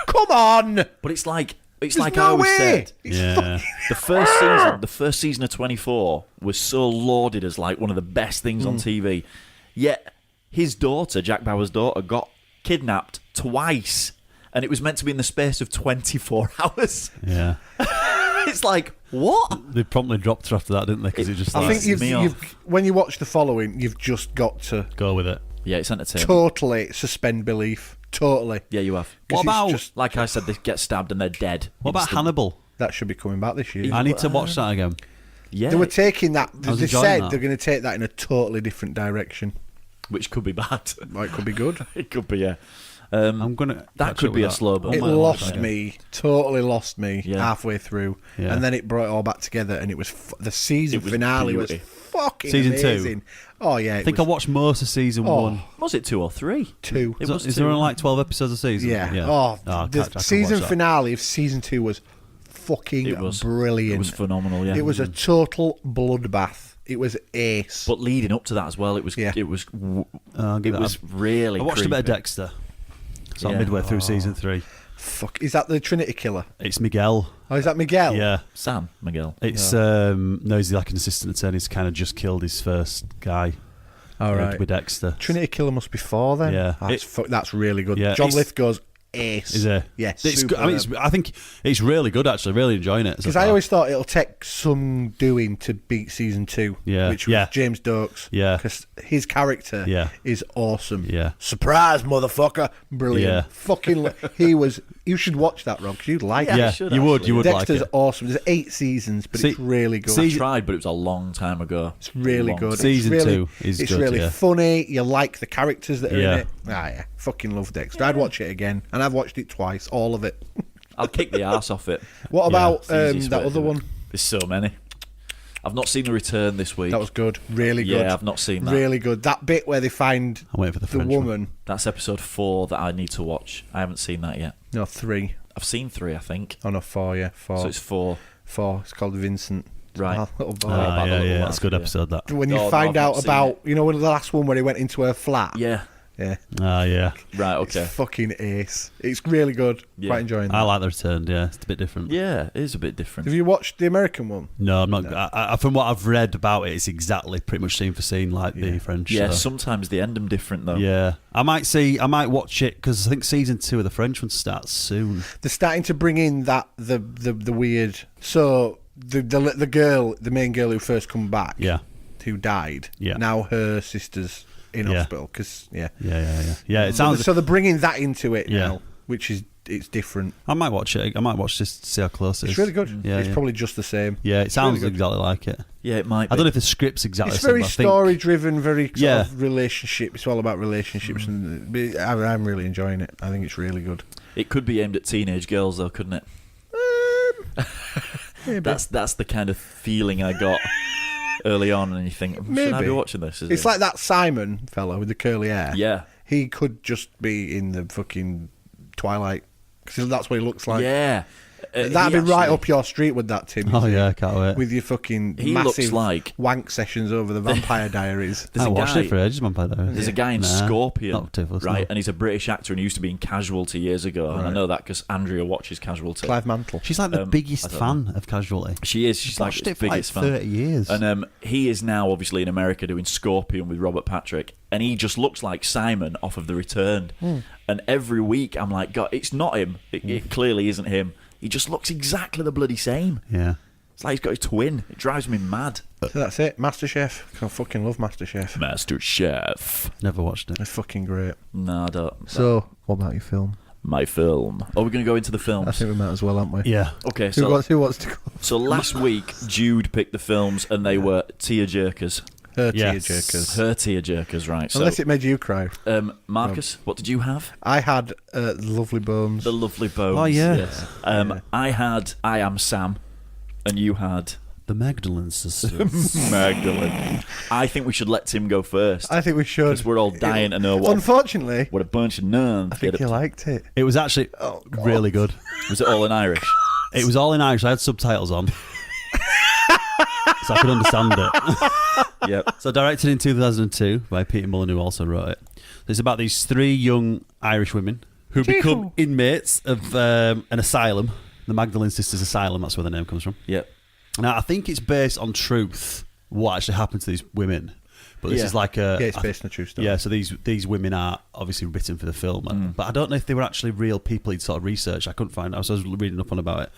Come on. But it's like I no always way. said. It's Yeah. The first season of 24 was so lauded as like one of the best things on TV. Yet his daughter, Jack Bauer's daughter, got kidnapped twice, and it was meant to be in the space of 24 hours. Yeah. It's like, what? They promptly dropped her after that, didn't they? Because it just I like, think me you've when you watch the following, you've just got to go with it. Yeah, it's entertaining. totally suspend belief. Totally. Yeah, you have. What it's about just- Like I said, they get stabbed and they're dead. what about instantly. Hannibal? That should be coming back this year. I need to watch that again. Yeah, They were taking that. I was They enjoying said that. they're going to take that in a totally different direction. which could be bad. Well, it could be good. It could be, yeah. I'm gonna. That catch could up be with a slow burn. It might watch lost that. me, totally lost me Yeah. halfway through, Yeah. and then it brought it all back together, and it was the season It was finale beauty. was fucking Season two? amazing. Oh yeah, I think I watched most of season one. Was it 2 or 3? two. It was Is two. there only like 12 episodes a season? Yeah. yeah. Oh, I the can season watch that. finale of season 2 was fucking It was brilliant. It was phenomenal, yeah. It was a total bloodbath. It was ace. But leading up to that as well, it was Yeah. I'll give it it was really I watched a bit of creepy. Dexter. So I'm Yeah. midway through season 3. Fuck, is that the Trinity Killer? It's Miguel. Oh, is that Miguel? Yeah. Sam Miguel. It's no, he's like an assistant attorney. He's kind of just killed his first guy. All right. With Dexter. Trinity Killer must be 4 then. Yeah. That's really good. Yeah, John it's- Lithgow's ace. Is it? Yeah, It's good. I mean, I think it's really good actually. Really enjoying it. because I always thought it'll take some doing to beat season 2. Yeah. Which was Yeah. James Dokes. Yeah. Because his character Yeah. is awesome. Yeah. Surprise, motherfucker! Brilliant. Yeah. Fucking. He was. You should watch that, Rob. Because you'd like Yeah, it. Yeah, should you would. actually. You would Dexter's like it. awesome. There's 8 seasons, but See- it's really good. I tried, but it was a long time ago. It's really Long good. time. Season it's really, 2 is It's good, really yeah. funny. You like the characters that are Yeah. in it. Ah, yeah. Fucking love Dexter. I'd watch it again, and I've watched it twice, all of it. I'll kick the arse off it. What about It's the easiest that way to other do it. one? There's so many. I've not seen The Return this week. That was good. Really good. Yeah, I've not seen that. Really good. That bit where they find I'm waiting for the the French one. woman. That's episode 4 that I need to watch. I haven't seen that yet. No, 3. I've seen 3, I think. Oh no, 4. Yeah, 4. So it's 4. 4. It's called Vincent. Right. Ah, little boy. about Ah, the yeah, little yeah. lad, That's a good yeah. episode. That. When you No, find I've not out seen about, you know, the last one where he went into her flat. Yeah. Yeah. Ah, yeah. Right, okay. It's fucking ace. It's really good. Yeah. Quite enjoying that. I like the Return. Yeah, it's a bit different. Yeah, it is a bit different. Have you watched the American one? No, I'm not. I, from what I've read about it, it's exactly pretty much scene for scene like the French. Yeah, so. sometimes they end them different, though. Yeah, I might watch it because I think season 2 of the French one starts soon. They're starting to bring in that the weird. So the girl, the main girl who first come back, Yeah, who died. Yeah. Now her sister's in Yeah. hospital because yeah. It sounds. So they're bringing that into it Yeah. now, which is it's different. I might watch it. I might watch this to see how close it is. It's really good. Yeah, It's yeah. probably just the same. Yeah, it It's sounds really good. exactly like it. Yeah, it might be. I don't know if the script's exactly It's the same. very but I think- story driven, very sort Yeah. of relationship. It's all about relationships, and I'm really enjoying it. I think it's really good. It could be aimed at teenage girls, though, couldn't it? Maybe. That's the kind of feeling I got early on, and you think, should I be Maybe. watching this? Is It's it? like that Simon fella with the curly hair. Yeah. He could just be in the fucking Twilight because that's what he looks like. Yeah. That'd He be right actually- up your street with that, Tim. Oh yeah, I can't wait. With your fucking He looks massive like- wank sessions over the Vampire Diaries. There's I a watched guy- it for ages. Man, There's a guy in Nah, Scorpion, not too fussed, right? no. And he's a British actor, and he used to be in Casualty years ago. And I Right. know that because Andrea watches Casualty. Clive Mantle. She's like the biggest I don't fan of Casualty. She is. She's like Watched its it for like biggest fan. 30 years. And he is now obviously in America doing Scorpion with Robert Patrick, and he just looks like Simon off of The Return. And every week I'm like, God, it's not him. It clearly isn't him. He just looks exactly the bloody same. Yeah. It's like he's got his twin. It drives me mad. So that's it. MasterChef. I fucking love MasterChef. Master Chef. Never watched it. It's fucking great. No, I don't. So, what about your film? My film. Are we going to go into the I films? think we might as well, aren't we? Yeah. Okay, Who so wants to go? so last week Jude picked the films, and they were tearjerkers. Her Yes. tearjerkers. Her tearjerkers, right? So, Unless it made you cry. Marcus, what did you have? I had Lovely Bones. The Lovely Bones. Oh, yeah. Yes. I had I Am Sam, and you had The Magdalene Sisters. Magdalene. I think we should let Tim go first. I think we should. Because we're all dying to know what Unfortunately, a bunch of nuns I think get you up liked it. It was actually Oh, God. really good. to. Was it all in Irish? It was all in Irish. I had subtitles on. so I could understand it. Yep. So directed in 2002 by Peter Mullen, who also wrote it. It's about these 3 young Irish women who become inmates of an asylum, the Magdalene Sisters Asylum. That's where the name comes from. Yep. Now, I think it's based on truth, what actually happened to these women. But this is like a... Yeah, it's based on a true story. Yeah, so these women are obviously written for the film. But I don't know if they were actually real people he'd sort of researched. I couldn't find... I was reading up on about it.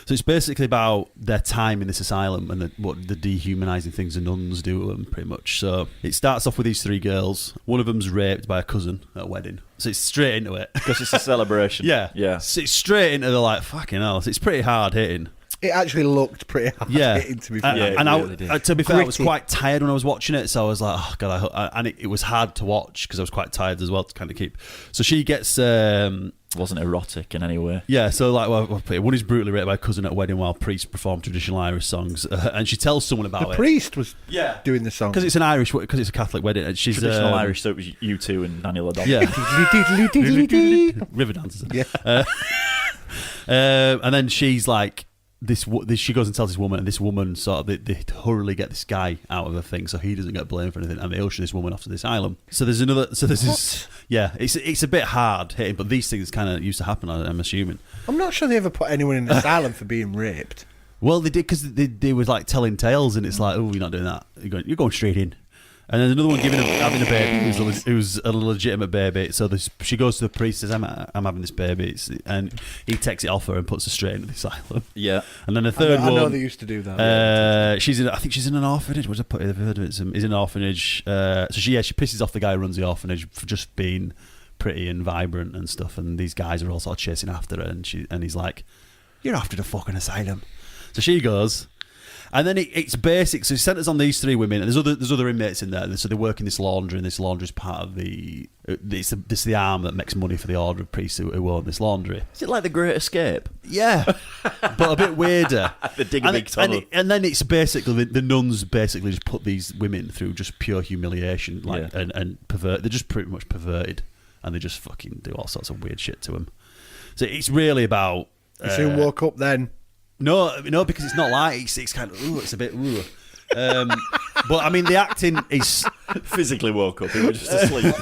So it's basically about their time in this asylum and what the dehumanising things the nuns do to them, pretty much. So it starts off with these 3 girls. One of them's raped by a cousin at a wedding. So it's straight into it. Because it's a celebration. Yeah. Yeah. So it's straight into the, like, fucking hell. So it's pretty hard hitting. It actually looked pretty hard hitting, to be fair. Yeah, and really did. to be fair, I was quite tired when I was watching it, so I was like, oh god, and it was hard to watch because I was quite tired as well to kind of keep. So she gets wasn't erotic in any way. yeah, so like one is brutally raped by a cousin at a wedding while priests perform traditional Irish songs, and she tells someone about The it. priest was doing the song. Because it's a Catholic wedding, and she's Traditional Irish, so it was U2 and Daniel O'Donnell. Yeah, river dances. Yeah. And then she's like. This she goes and tells this woman, and this woman sort of they hurriedly get this guy out of the thing, so he doesn't get blamed for anything, and they usher this woman off to the asylum. So there's this, yeah, it's a bit hard hitting, but these things kind of used to happen. I'm assuming. I'm not sure they ever put anyone in an asylum for being raped. Well, they did because they was like telling tales, and it's like, oh, you're not doing that. You're going straight in. And then another one having a baby who's a legitimate baby. So she goes to the priest, says, I'm having this baby. And he takes it off her and puts her straight into the asylum. Yeah. And then the third one... I know they used to do that. I think she's in an orphanage. What's I put? I've heard of it. Is in an orphanage. So she pisses off the guy who runs the orphanage for just being pretty and vibrant and stuff. And these guys are all sort of chasing after her. And he's like, you're after the fucking asylum. So she goes... And then it's basic. So he centres on these 3 women, and there's other inmates in there. So they work in this laundry, and this laundry is part of it's the arm that makes money for the order of priests who own this laundry. Is it like The Great Escape? Yeah, but a bit weirder. They dig a big tunnel. And then it's basically the nuns basically just put these women through just pure humiliation, and pervert. They're just pretty much perverted, and they just fucking do all sorts of weird shit to them. So it's really about. You soon woke up then. No, because it's not like it's kind of it's a bit. But I mean, the acting is physically woke up. He was just asleep.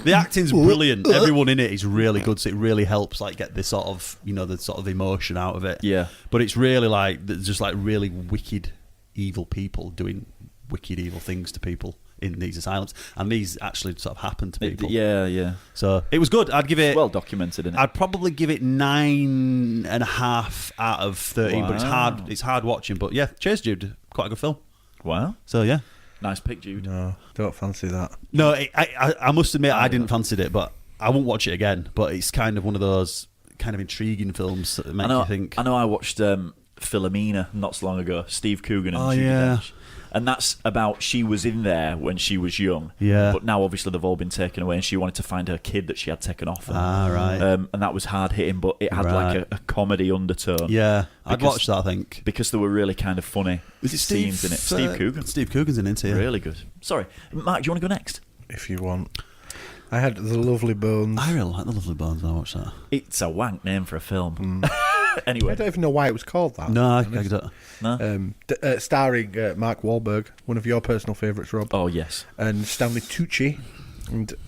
The acting's brilliant. Everyone in it is really good, so it really helps like get this sort of the sort of emotion out of it. Yeah, but it's really like just like really wicked, evil people doing wicked, evil things to people in these asylums, and these actually sort of happen to people. Yeah. So it was good. I'd give it well documented. Isn't it? I'd probably give it 9.5 out of 13. Wow. But it's hard watching. But yeah, cheers, Jude. Quite a good film. Wow. So yeah, nice pick, Jude. No, don't fancy that. No, I must admit I didn't fancy it, but I won't watch it again. But it's kind of one of those kind of intriguing films that make you think. I know. I watched Philomena not so long ago. Steve Coogan and Judi Dench. And that's about she was in there when she was young. Yeah. But now obviously they've all been taken away, and she wanted to find her kid that she had taken off. Right. And that was hard hitting, but it had like a comedy undertone. Yeah, I'd watch that. I think because they were really kind of funny scenes in it. Steve Coogan. Steve Coogan's in it. Yeah. Really good. Sorry, Mark. Do you want to go next? If you want. I had The Lovely Bones. I really like The Lovely Bones when I watched that. It's a wank name for a film. Anyway, I don't even know why it was called that. No, I don't. No. Starring Mark Wahlberg, one of your personal favourites, Rob. Oh yes. And Stanley Tucci,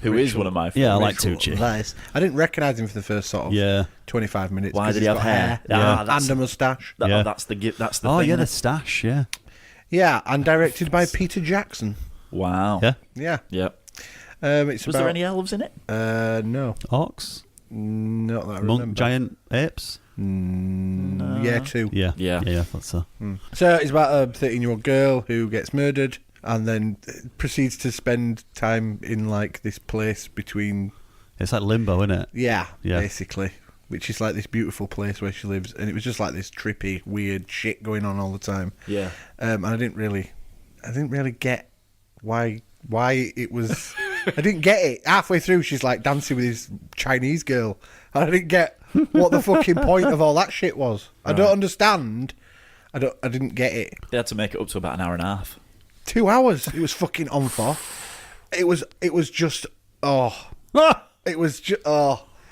who is one of my favourites. Yeah, I like Tucci. Nice. I didn't recognise him for the first sort of 25 minutes. Why did he have hair? And a moustache. That's the thing. Oh yeah, the stash. Yeah. Yeah, and directed by Peter Jackson. Wow. Yeah. Was there any elves in it? No. Orcs? Not that I remember. Giant apes? No. Yeah, 2. Yeah, that's so. So it's about a 13-year-old girl who gets murdered and then proceeds to spend time in like this place between... It's like limbo, isn't it? Yeah, basically. Which is like this beautiful place where she lives, and it was just like this trippy, weird shit going on all the time. Yeah. And I didn't really get why it was. I didn't get it. Halfway through, she's like dancing with this Chinese girl, and I didn't get what the fucking point of all that shit was. I don't understand. I didn't get it. They had to make it up to about an hour and a half. 2 hours. It was fucking on for. It was just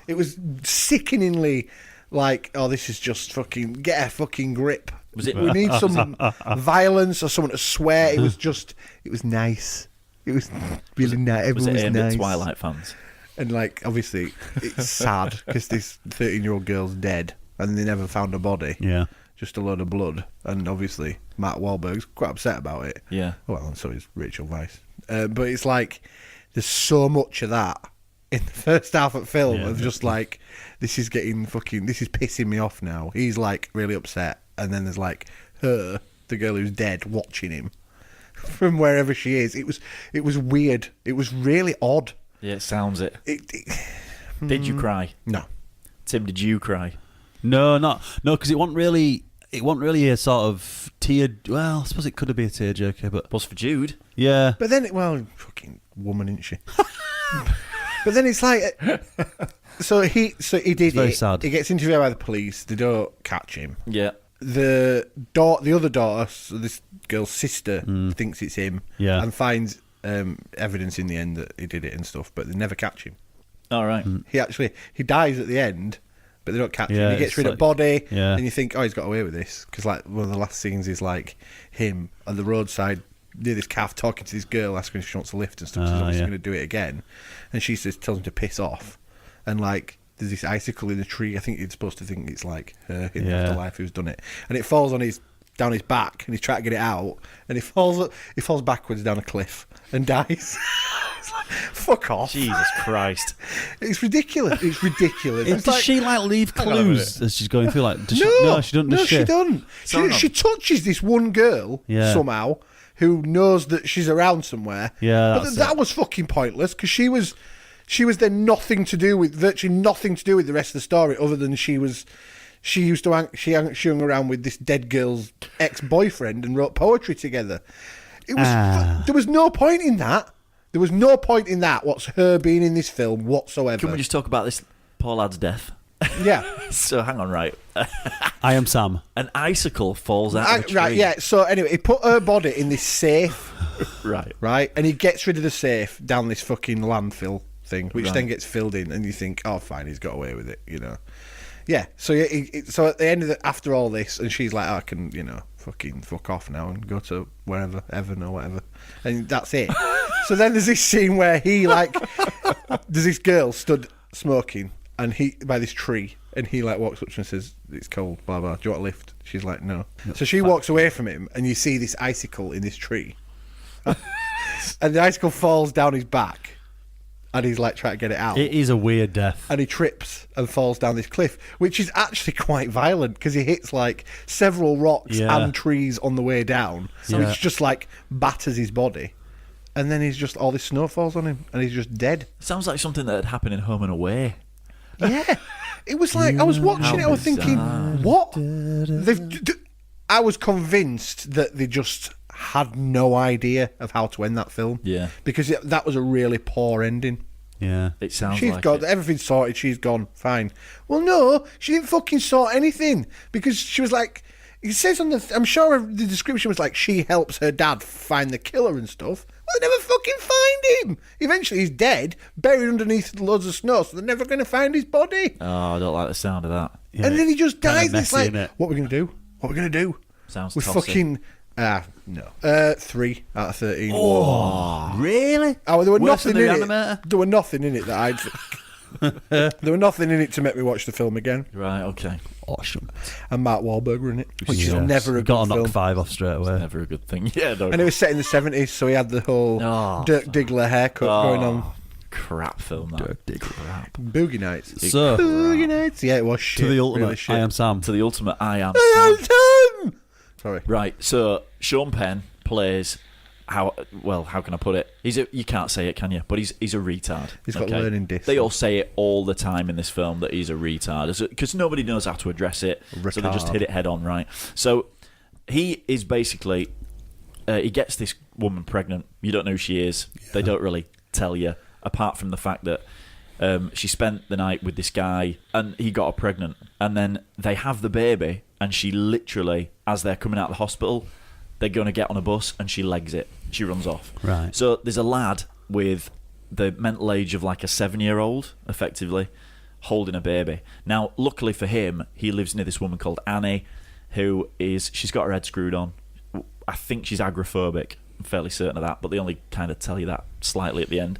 it was sickeningly like, oh, this is just fucking get a fucking grip. Was it? We need some violence or someone to swear. It was nice. It was really nice. Was Everyone it was aimed nice. at Twilight fans? And like, obviously, it's sad because this 13-year-old girl's dead, and they never found her body. Yeah. Just a load of blood, and obviously Matt Wahlberg's quite upset about it. Yeah. Well, and so is Rachel Weisz. But it's like there's so much of that in the first half of the film of just like this is pissing me off now. He's like really upset, and then there's like her, the girl who's dead, watching him from wherever she is. It was weird. It was really odd. Yeah, it sounds it. Did you cry? No. Tim, did you cry? No, because it wasn't really a sort of tear. Well, I suppose it could have been a tearjerker, but Was for Jude. yeah. But then, fucking woman, isn't she? But then it's like, so he did very it. sad. He gets interviewed by the police. They don't catch him. Yeah. The other daughter, so this girl's sister, thinks it's him. Yeah. And finds evidence in the end that he did it and stuff, but they never catch him. All right. He dies at the end, but they don't catch him. Yeah, He gets it's rid of like- body, yeah. and you think, oh, he's got away with this, because like one of the last scenes is like him at the roadside near this calf talking to this girl, asking if she wants a lift and stuff. So he's obviously going to do it again, and she says, tells him to piss off, and like there's this icicle in the tree. I think you're supposed to think it's like her in the afterlife who's done it, and it falls down his back, and he's trying to get it out, and he falls backwards down a cliff and dies. It's like, fuck off. Jesus Christ. It's ridiculous. It's ridiculous. It's Does like, she like leave hang on a clues as she's going through? Like, does she doesn't. No, Does she doesn't. So She touches this one girl somehow who knows that she's around somewhere. Yeah, but that's that was fucking pointless because she was then virtually nothing to do with the rest of the story other than she hung around with this dead girl's ex-boyfriend and wrote poetry together. It was there was no point in that. There was no point in that. What's her being in this film whatsoever? Can we just talk about this poor lad's death? Yeah. So hang on, right? I am Sam. An icicle falls out of a tree. Right, yeah. So anyway, he put her body in this safe, Right. and he gets rid of the safe down this fucking landfill thing, which Right. then gets filled in, and you think, oh, fine, he's got away with it, you know. Yeah. So so at the end of after all this, and she's like, I can, fucking fuck off now and go to wherever, Evan or whatever, and that's it. So then there's this scene where he there's this girl stood smoking, and he by this tree, and he walks up to her and says, it's cold, blah blah, do you want a lift? She's like, no. So she walks away from him, and you see this icicle in this tree, and the icicle falls down his back, and he's like trying to get it out. It is a weird death. And he trips and falls down this cliff, which is actually quite violent because he hits several rocks and trees on the way down, which just batters his body. And then he's just all this snow falls on him, and he's just dead. Sounds like something that had happened in Home and Away. Yeah, it was like I was watching it. I was thinking, what? I was convinced that they just had no idea of how to end that film. Yeah, because that was a really poor ending. Yeah, it sounds. She's like got it. everything sorted. She's gone fine. Well, no, she didn't fucking sort anything because she was like. It says on I'm sure the description was like she helps her dad find the killer and stuff. Well, they never fucking find him. Eventually, he's dead, buried underneath loads of snow, so they're never going to find his body. Oh, I don't like the sound of that. Yeah, and then he just dies. And it's like, innit? what are we going to do? What are we going to do? Sounds We're tossy. fucking... no. 3 out of 13. Oh, really? Oh, there were Worse nothing than the in it. animator? There were nothing in it that I'd... there were nothing in it to make me watch the film again. Right, okay. Awesome. And Mark Wahlberg were in it, which is Yes. never a Got to good film. knock 5 off straight away. Never a good thing. Yeah, no. And it was set in the 70s, so he had the whole Dirk Diggler haircut going on. Crap film, that. Dirk Diggler. Crap. Boogie Nights. So, Boogie Nights. Yeah, it was shit. to the ultimate, really shit. I am Sam. To the ultimate, I am I Sam. am Sam! Sorry. Right, so Sean Penn plays... how can I put it? You can't say it, can you? But he's a retard. He's got learning dis. They all say it all the time in this film that he's a retard because nobody knows how to address it, so they just hit it head on, right? So he is basically he gets this woman pregnant. You don't know who she is. Yeah. They don't really tell you, apart from the fact that she spent the night with this guy and he got her pregnant, and then they have the baby, and she literally, as they're coming out of the hospital, they're going to get on a bus and she legs it. She runs off. Right. So there's a lad with the mental age of like a 7-year-old, effectively, holding a baby. Now, luckily for him, he lives near this woman called Annie, she's got her head screwed on. I think she's agoraphobic. I'm fairly certain of that, but they only kind of tell you that slightly at the end.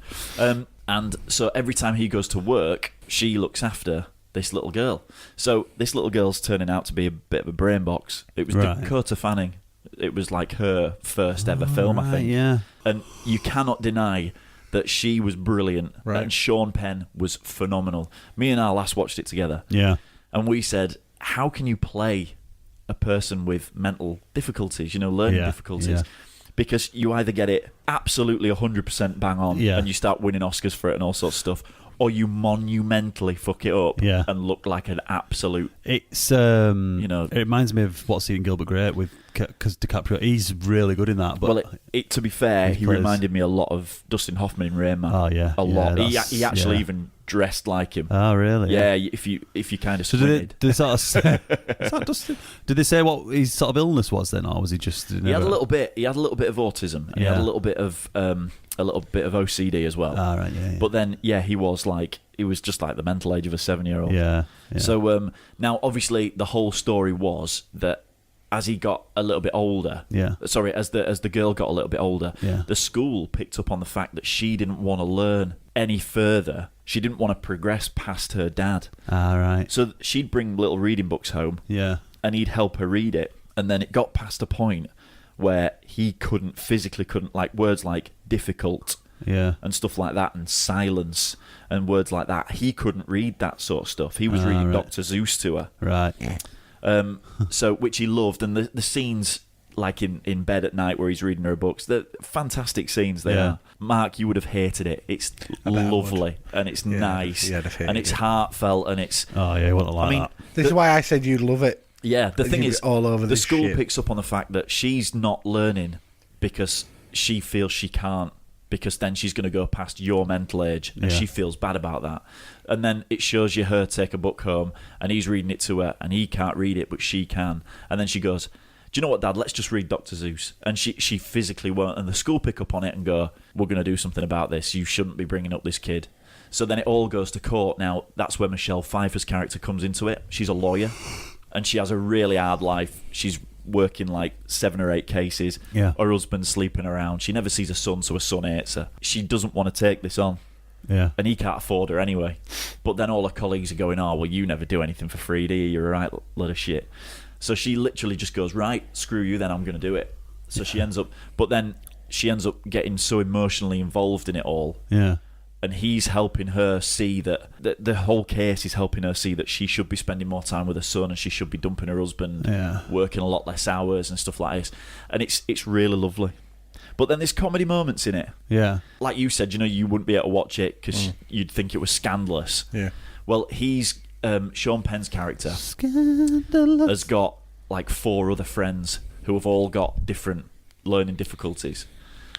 And so every time he goes to work, she looks after this little girl. So this little girl's turning out to be a bit of a brain box. It was Dakota Fanning. It was like her first ever film, I think. Yeah. And you cannot deny that she was brilliant. Right. And Sean Penn was phenomenal. Me and Al last watched it together. Yeah. And we said, how can you play a person with mental difficulties, learning difficulties? Yeah. Because you either get it absolutely 100% bang on and you start winning Oscars for it and all sorts of stuff, or you monumentally fuck it up and look like an absolute... It's, it reminds me of What's Eating Gilbert Grape because DiCaprio, he's really good in that. But well, to be fair, he reminded me a lot of Dustin Hoffman in Rain Man. Oh, yeah. A lot. Yeah, he actually even dressed like him. Oh, really? Yeah, if you kind of So did they sort of say, did they say what his sort of illness was then, or was he just... He had a little bit of autism, and he had a little bit of OCD as well. Ah, right, yeah. But then, he was just like the mental age of a 7-year-old. Yeah. So now, obviously, the whole story was that as he got a little bit older, as the girl got a little bit older, the school picked up on the fact that she didn't want to learn any further. She didn't want to progress past her dad. Ah, right. So she'd bring little reading books home, and he'd help her read it. And then it got past a point where he couldn't, like words like difficult and stuff like that, and silence and words like that. He couldn't read that sort of stuff. He was reading Dr. Seuss to her. Right. So which he loved, and the scenes like in bed at night where he's reading her books, they're fantastic scenes they are. Mark, you would have hated it. It's lovely and it's nice and it's heartfelt and it's you wouldn't like that. This is why I said you'd love it. Yeah, the thing is, all over the school shit. picks up on the fact that she's not learning because she feels she can't, because then she's going to go past your mental age, and she feels bad about that. And then it shows you her take a book home, and he's reading it to her, and he can't read it, but she can. And then she goes, do you know what, Dad, let's just read Dr. Seuss. And she physically won't. And the school pick up on it and go, we're going to do something about this. You shouldn't be bringing up this kid. So then it all goes to court. Now, that's where Michelle Pfeiffer's character comes into it. She's a lawyer, and she has a really hard life. She's working like 7 or 8 cases. Yeah. Her husband's sleeping around. She never sees her son, so her son hates her. She doesn't want to take this on. Yeah. And he can't afford her anyway. But then all her colleagues are going, well, you never do anything for free, do you? You're a right load of shit. So she literally just goes, right, screw you then, I'm going to do it. So she ends up getting so emotionally involved in it all. Yeah. And he's helping her see that the whole case is helping her see that she should be spending more time with her son, and she should be dumping her husband, working a lot less hours and stuff like this. And it's really lovely. But then there's comedy moments in it. Yeah. Like you said, you wouldn't be able to watch it because you'd think it was scandalous. Yeah. Well, Sean Penn's character Scandalous. has got like 4 other friends who have all got different learning difficulties.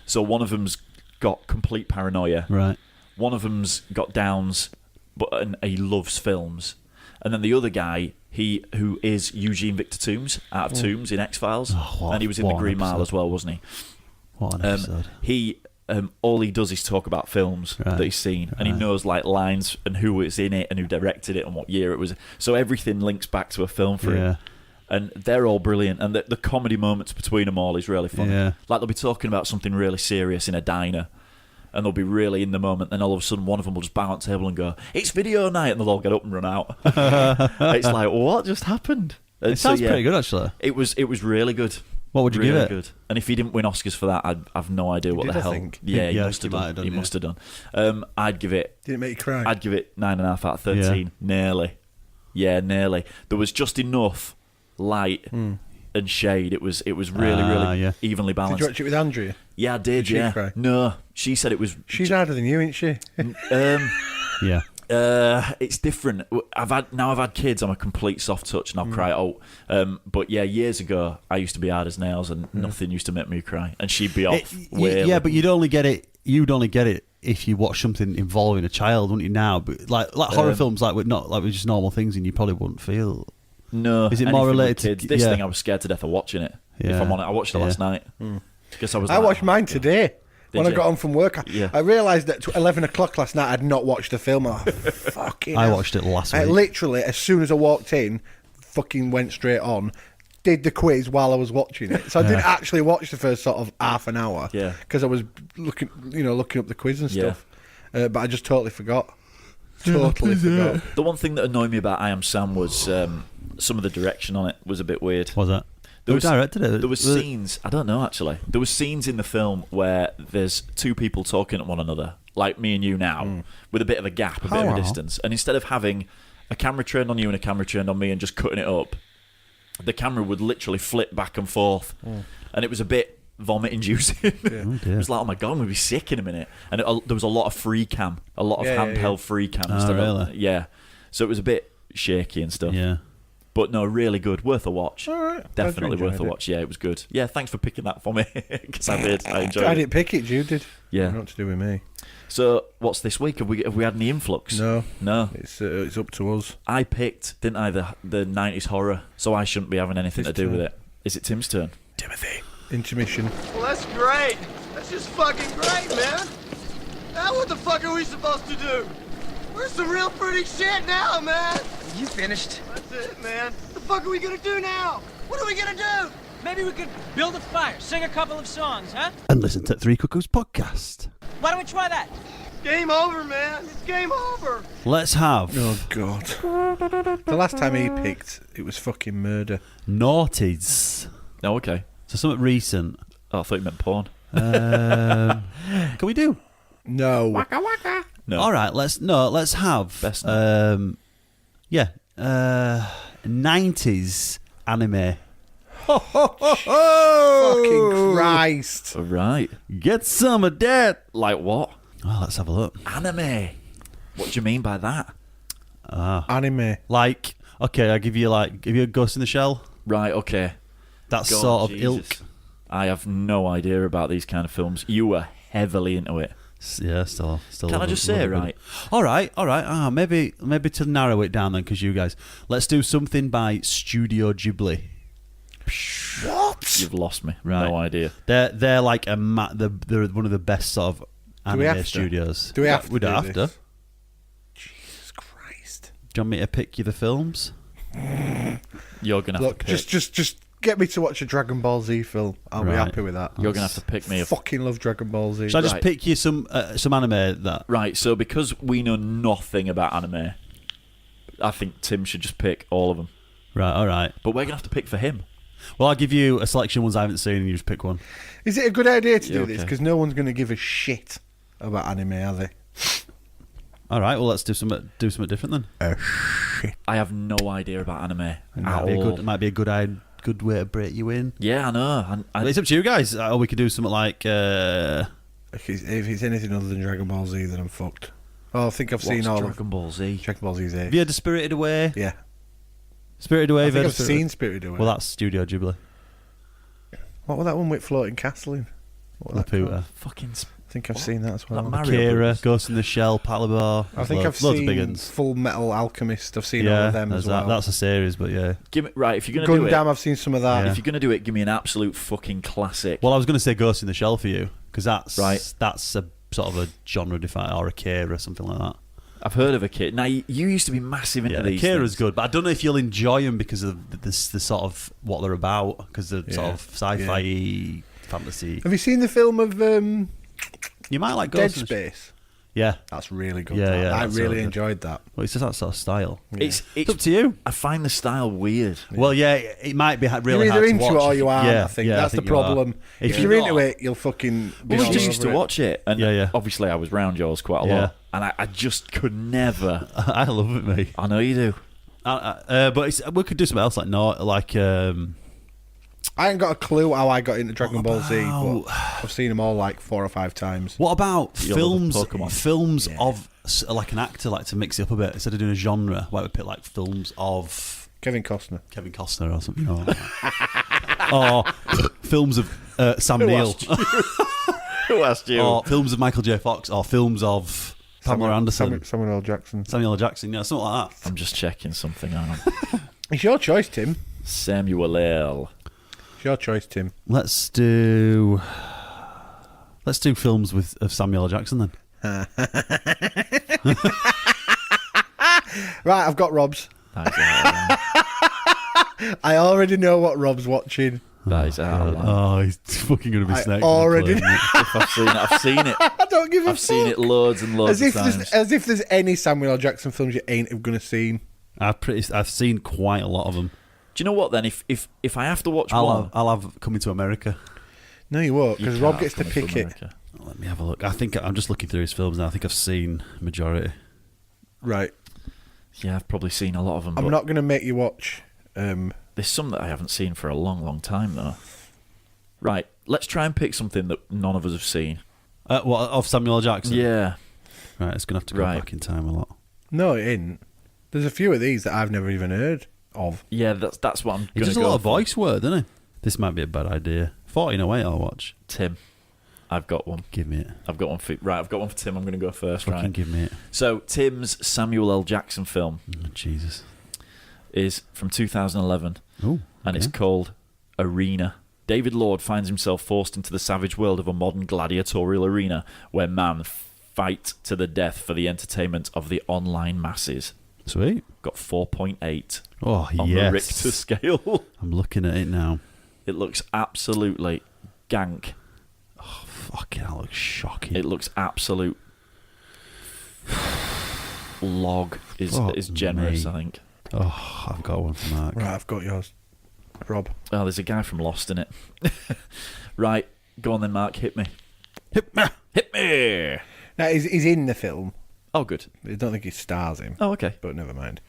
So one of them's got complete paranoia. Right. One of them's got Downs, and he loves films. And then the other guy, who is Eugene Victor Toombs, out of Toombs in X-Files. And he was in The Green Mile as well, wasn't he? What an episode. He all he does is talk about films that he's seen, and he knows like lines and who was in it and who directed it and what year it was. So everything links back to a film for him. And they're all brilliant, and the comedy moments between them all is really funny. Yeah. Like they'll be talking about something really serious in a diner, and they'll be really in the moment, and all of a sudden one of them will just bang on the table and go, "It's video night," and they'll all get up and run out. It's like, what just happened? And It sounds pretty good, actually. It was really good. What would you really give it? Good. And if he didn't win Oscars for that, I've no idea what the hell. Yeah, he must have done. He must have done. I'd give it. Did it make you cry? I'd give it 9.5 out of 13. Yeah. Nearly. Yeah, nearly. There was just enough light and shade. It was really evenly balanced. Did you watch it with Andrea? Yeah, I did. Did she cry? No, she said it was. She's harder than you, isn't she? Yeah. It's different. I've had kids. I'm a complete soft touch, and I'll cry out. But yeah, years ago, I used to be hard as nails, and nothing used to make me cry. And she'd be off. Yeah, but you'd only get it if you watch something involving a child, wouldn't you? Now, but like horror films, like with just normal things, and you probably wouldn't feel. No, is it more related to kids? to this thing? I was scared to death of watching it. Yeah. If I'm on it, I watched it last night because I watched mine today. When I got home from work, Yeah. I realised that 11 o'clock last night I'd not watched the film. Oh, fucking I hell. watched it last I week. literally, as soon as I walked in, fucking went straight on, did the quiz while I was watching it. So I didn't actually watch the first sort of half an hour. Yeah. Because I was looking up the quiz and Yeah. stuff. But I just totally forgot. Totally forgot. The one thing that annoyed me about I Am Sam was some of the direction on it was a bit weird. Was that? There Who was, directed it? There was scenes. I don't know actually. There was scenes in the film where there's two people talking at one another, like me and you now, with a bit of a gap, a bit of a distance, and instead of having a camera trained on you and a camera trained on me and just cutting it up, the camera would literally flip back and forth, and it was a bit vomit-inducing. It was like, oh my god, I'm gonna be sick in a minute. And there was a lot of free cam, a lot of handheld free cam. Oh, really? Yeah. So it was a bit shaky and stuff. Yeah. But no, really good. Worth a watch. All right. Definitely Glad you worth a enjoyed watch. Yeah, it was good. Yeah, thanks for picking that for me. Because I did. I enjoyed I it. didn't pick it, Jude did. Yeah. Not to do with me. So, what's this week? Have we had any influx? No. No. It's up to us. I picked, didn't I, the 90s horror, so I shouldn't be having anything His to do with turn. it. Is it Tim's turn? Timothy. Intermission. Well, that's great. That's just fucking great, man. Now what the fuck are we supposed to do? We're some real pretty shit now, man. You finished? That's it, man. What the fuck are we gonna do now? What are we gonna do? Maybe we could build a fire, sing a couple of songs, huh? And listen to Three Cuckoos podcast. Why don't we try that? Game over, man. It's game over. Let's have Oh, God. The last time he picked, it was fucking murder. Naughties. Oh, okay. So something recent. Oh, I thought you meant porn. Can we do? No. No. All right. Let's have Best 90s anime. Fucking Christ. All right. Get some of that. Like what? Oh, let's have a look. Anime. What do you mean by that? Anime. Like, okay, I'll give you a Ghost in the Shell. Right, okay. That God, sort of Jesus. ilk. I have no idea about these kind of films. You were heavily into it. Yeah, still. Can I just say, right? All right. Maybe to narrow it down then, because you guys, let's do something by Studio Ghibli. What? You've lost me. Right. No idea. They're like they're one of the best sort of Do we have anime to? studios. Do we have to? We don't do have to. this? Jesus Christ. Do you want me to pick you the films? You're gonna have Look, to pick. just get me to watch a Dragon Ball Z film. I'll be Right. happy with that. You're gonna have to pick me. Fucking love Dragon Ball Z. Shall I just Right. pick you some anime that? Right. So because we know nothing about anime, I think Tim should just pick all of them. Right. All right. But we're gonna have to pick for him. Well, I'll give you a selection of ones I haven't seen, and you just pick one. Is it a good idea to Yeah, do this? okay. Because no one's going to give a shit about anime, are they? All right. Well, let's do something different then. I have no idea about anime at It might be a good way to break you in. Yeah, I know. But it's up to you guys. Or we could do something like. If it's anything other than Dragon Ball Z, then I'm fucked. Oh, I think I've seen all Dragon Ball Z. of Dragon Ball Z. Have you heard of Spirited Away? Yeah. Spirited Away. I have you think heard I've of seen Spirited Away. Well, that's Studio Ghibli. What was that one with Floating Castle in? What was that Laputa. called? Fucking. I think I've seen that as well. Like Mario Akira, Brothers. Ghost in the Shell, Palabar. I think I've loads of big seen ones. Full Metal Alchemist. I've seen all Yeah, of them as well. that's a series, but yeah. Give me right. If you're gonna do it, Gundam, I've seen some of that. Yeah. if you're gonna do it, give me an absolute fucking classic. Well, I was going to say Ghost in the Shell for you, because that's Right. That's a sort of a genre define or Akira or something like that. I've heard of a kid. Now you used to be massive into Yeah, these. Akira's things. good, but I don't know if you'll enjoy them because of the sort of what they're about, because they're sort Yeah. of sci-fi fantasy. Have you seen the film of You might like Dead Ghost in the Shell. Space? Yeah, That's really good. Yeah, that. yeah, I that's really really good. enjoyed that. well, it's just that sort of style. It's It's up to you. I find the style weird. Well, yeah, it might be really You're hard either to into watch. it or you aren't. Yeah, I think yeah, that's think the you are. problem. If If you're you're into not- it, you'll fucking. Be Well, we all just used over to it. watch it, and Yeah. obviously I was round yours quite a Yeah. lot, and I just could never. I love it, mate. I know you do. But we could do something else like I ain't got a clue how I got into Dragon Ball Z, about- but I've seen them all like 4 or 5 times. what about You'll love films? Pokemon. Films of like an actor, like to mix it up a bit instead of doing a genre. Why would we pick like films of Kevin Costner. Kevin Costner or something, or films of Sam Neill, Who asked you? or films of Michael J. Fox, or films of Pamela Anderson, Samuel L. Jackson. Samuel L. Jackson, something like that. I'm just checking something out. It's your choice, Tim. Samuel L. It's your choice, Tim. Let's Let's do films of Samuel L. Jackson then. Right, I've got Rob's. That I already know what Rob's watching. is out of line. Oh, he's fucking going to be snaked. already- If I've seen it, I've seen it. I don't give a I've seen it loads and loads of times. As if there's any Samuel L. Jackson films you ain't going to seen. I've seen quite a lot of them. Do you know what then? If I have to watch one, I'll have Coming to America. No, you won't, because You Rob can't gets to come pick from it. America. Let me have a look. I think I'm just looking through his films now. I think I've seen majority. Right. Yeah, I've probably seen a lot of them. I'm but not going to make you watch. There's some that I haven't seen for a long, long time though. Right, let's try and pick something that none of us have seen. What, of Samuel L. Jackson? Yeah. Right, it's going to have to go Right. back in time a lot. No, it ain't. There's a few of these that I've never even heard of. Yeah, that's what I'm He going does to a go lot of for. voice work, doesn't he? This might be a bad idea. 1408 I'll watch. Tim, I've got one. Give me it. I've got one for Tim. I'm going to go first. Fucking Right. give me it. So Tim's Samuel L. Jackson film Oh, Jesus. is from 2011, Oh, and it's called Arena. David Lord finds himself forced into the savage world of a modern gladiatorial arena where man fight to the death for the entertainment of the online masses. Sweet. Got 4.8 Oh, on yes. the Richter scale. I'm looking at it now. It looks absolutely gank. Fucking hell, looks shocking. It looks absolute log is Fuck generous, me. I think. Oh, I've got one for Mark. Right, I've got yours. Rob. Oh, there's a guy from Lost in it. Right, go on then, Mark. Hit me. Hit me. Hit me. Now, he's in the film. Oh, good. I don't think he stars him. Oh, okay. But never mind.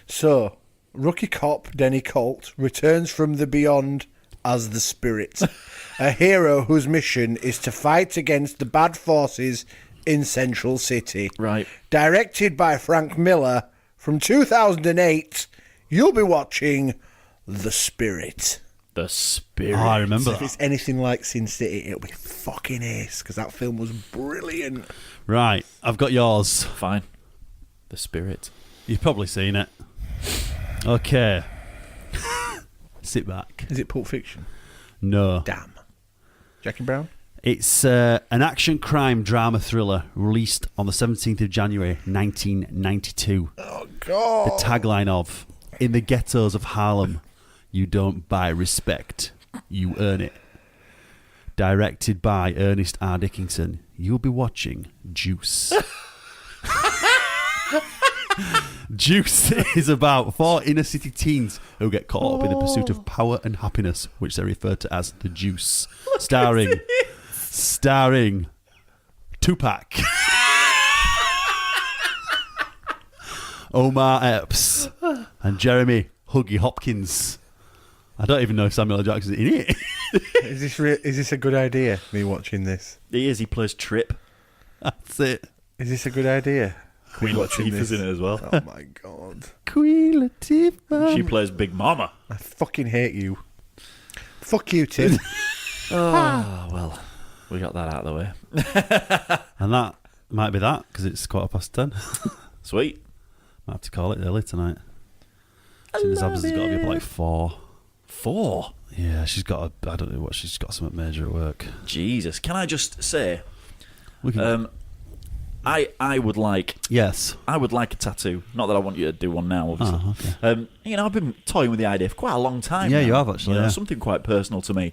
So, rookie cop Denny Colt returns from the beyond as the Spirit, a hero whose mission is to fight against the bad forces in Central City. Right. Directed by Frank Miller from 2008, you'll be watching The Spirit. The Spirit. Oh, I remember So if that. it's anything like Sin City, it'll be fucking ace, because that film was brilliant. Right, I've got yours. Fine. The Spirit. You've probably seen it. Okay. Sit back. Is it Pulp Fiction? No. Damn. Jackie Brown? It's an action crime drama thriller released on the 17th of January 1992. Oh, God. The tagline of "In the ghettos of Harlem, you don't buy respect, you earn it." Directed by Ernest R. Dickinson, you'll be watching Juice. Juice is about 4 inner city teens who get caught up in the pursuit of power and happiness, which they refer to as the Juice. Starring Tupac, Omar Epps, and Jeremy Huggy Hopkins. I don't even know if Samuel L. Jackson's in it. Is this a good idea, me watching this? He is. He plays Trip. That's it. Is this a good idea? Queen Latifah's in it as well. Oh, my God. Queen Latifah. She plays Big Mama. I fucking hate you. Fuck you, Tim. Oh, well, we got that out of the way. And that might be that, because it's 10:15. Sweet. Might have to call it early tonight. Tina Zabs has got to be up at like 4. 4? Yeah, she's got I don't know what, she's got something major at work. Jesus. Can I just say, We can, I would like... yes. I would like a tattoo. Not that I want you to do one now, obviously. Oh, okay. I've been toying with the idea for quite a long time. Yeah, now. you have actually, yeah. Something quite personal to me.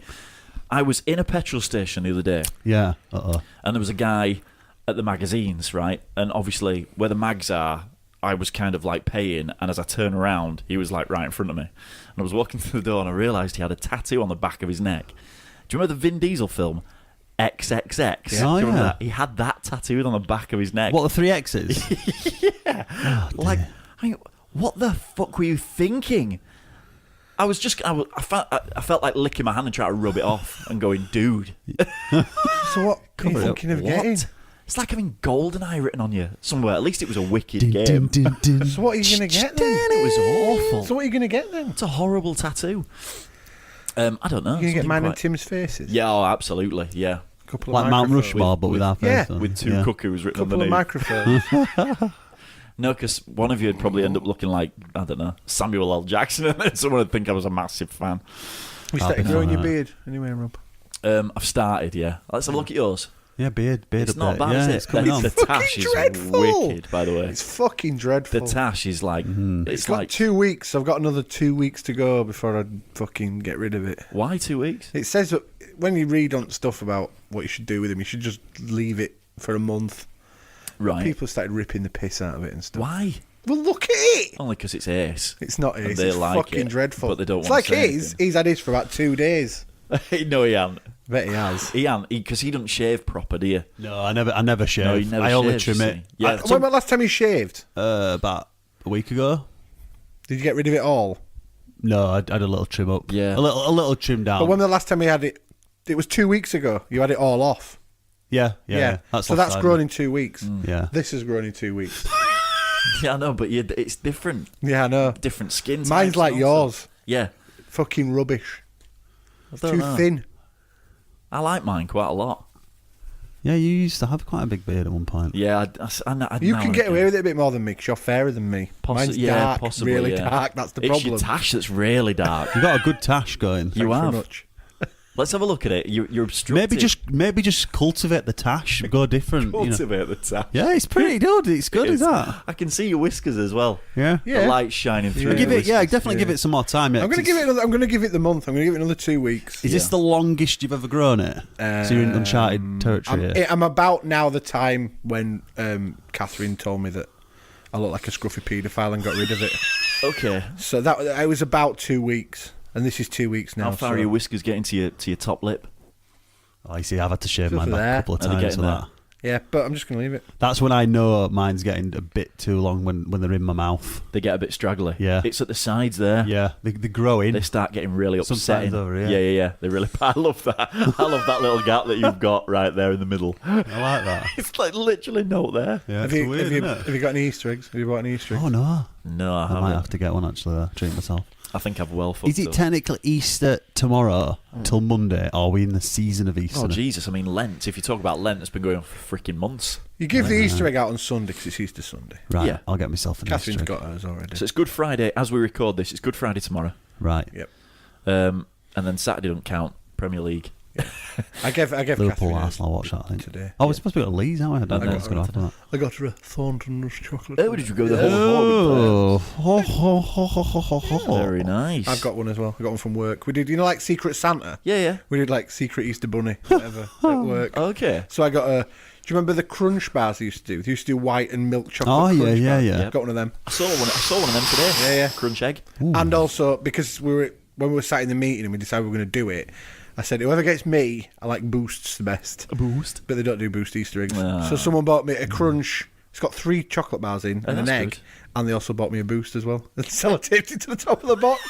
I was in a petrol station the other day, Yeah. and there was a guy at the magazines, right? And obviously, where the mags are, I was kind of like paying, and as I turn around, he was like right in front of me. And I was walking through the door, and I realised he had a tattoo on the back of his neck. Do you remember the Vin Diesel film XXX? Yeah. Do you Oh, remember yeah. that? He had that tattooed on the back of his neck. What, the 3 X's? Yeah. Oh, like, what the fuck were you thinking? I was just, I felt like licking my hand and trying to rub it off and going, dude. So what are you it up. thinking of What? getting? It's like having GoldenEye written on you somewhere. At least it was a wicked Dun, game. dun, dun, dun. So what are you going to get then? It was awful. So what are you going to get then? It's a horrible tattoo. I don't know. You're going to something get mine and quite- Tim's faces? Yeah, oh, absolutely. Yeah. Couple Like of Mount microphones. Rushmore, but with our face yeah, on. With two Yeah. cuckoos written Couple of underneath. microphones. No, because one of you would probably end up looking like, I don't know, Samuel L. Jackson, and then someone would think I was a massive fan. We I'll started be growing your alright. beard. Anyway, Rob. I've started, yeah. Let's have a look at yours. Yeah, beard It's a not bit. bad, Yeah, is it? it's coming on. The tash is dreadful. wicked, by the way. It's fucking dreadful. The tash is like... It's like 2 weeks. I've got another 2 weeks to go before I fucking get rid of it. Why 2 weeks? It says that when you read on stuff about what you should do with him, you should just leave it for a month. Right. People started ripping the piss out of it and stuff. Why? Well, look at it. Only because it's Ace. It's not And Ace. they It's like fucking it, dreadful. but they don't It's want like to say his. anything. He's had his for about 2 days. No, he ain't. Bet he has. He ain't, because he doesn't shave proper, do you? No, I never shave. No, he never I only shaves, trim you it. see. Yeah. When was the last time you shaved? About a week ago. Did you get rid of it all? No, I had a little trim up. Yeah. a little trim down. But when was the last time you had it? It was 2 weeks ago. You had it all off. Yeah. So that's grown in 2 weeks. Yeah. This has grown in 2 weeks. Yeah, I know, but it's different. Yeah, I know. Different skin types. Mine's like and all yours. stuff. Yeah. Fucking rubbish. I don't Too know. thin. I like mine quite a lot. Yeah, you used to have quite a big beard at one point. Yeah, I You can get away with it a bit more than me because you're fairer than me. Mine's dark, possibly, really yeah. dark. That's the It's problem. your tash that's really dark. You got a good tash going. You Thanks very have. much. Let's have a look at it. You're obstructed. Maybe just cultivate the tash. Go different. You know. Cultivate the tash. Yeah, it's pretty good. It's good, is that? I can see your whiskers as well. Yeah. The light shining through. Give your it. Yeah, whiskers. definitely give it some more time. Yeah, I'm going to give it. I'm going to give it the month. I'm going to give it another 2 weeks. Is this the longest you've ever grown it? So you're in uncharted territory. Here. I'm about now the time when Catherine told me that I look like a scruffy paedophile and got rid of it. Okay. So that I was about 2 weeks, and this is 2 weeks now. How far so are your whiskers getting to your top lip? Oh, you see, I've had to shave Just mine back there. a couple of Are they times getting for there? that. Yeah, but I'm just going to leave it. That's when I know mine's getting a bit too long when they're in my mouth. They get a bit straggly. Yeah. It's at the sides there. Yeah, they grow in. They start getting really Sometimes upsetting. over here. Yeah. They really. I love that. I love that little gap that you've got right there in the middle. I like that. It's like literally no there. Yeah, Have it's you, weird, have, you, isn't it? have you got any Easter eggs? Have you bought any Easter eggs? Oh no, No, I I haven't. might have to get one actually. Treat myself. I think I've well fucked Is it up. technically Easter tomorrow till Monday, or are we in the season of Easter? Oh Jesus! I mean Lent. If you talk about Lent, it's been going on for freaking months. You give the Easter egg out on Sunday because it's Easter Sunday. Right, Yeah. I'll get myself an Catherine's Easter egg. got hers already. So it's Good Friday as we record this. It's Good Friday tomorrow. Right. Yep. And then Saturday don't count. Premier League. I gave Liverpool Catherine Arsenal. I'll watch that. I think. today. Oh, we're supposed to be at Leeds, aren't we? I don't know know. what's going to happen. That. I got her a Thornton's chocolate. Oh, did you go the whole Oh, Very nice. I've got one as well. I got one from work. We did, like Secret Santa? Yeah. We did like Secret Easter Bunny, whatever, at work. Okay. So I got a. Do you remember the crunch bars they used to do? They used to do white and milk chocolate. Oh, yeah, crunch yeah, bars. yeah. Got one of them. I saw one of them today. Yeah. Crunch egg. And also because when we were sat in the meeting and we decided we were going to do it, I said whoever gets me, I like Boosts the best. A boost. But they don't do Boost Easter eggs. Ah. So someone bought me a crunch. It's got 3 chocolate bars in and an that's egg, good. and they also bought me a Boost as well. And sellotaped it to the top of the box.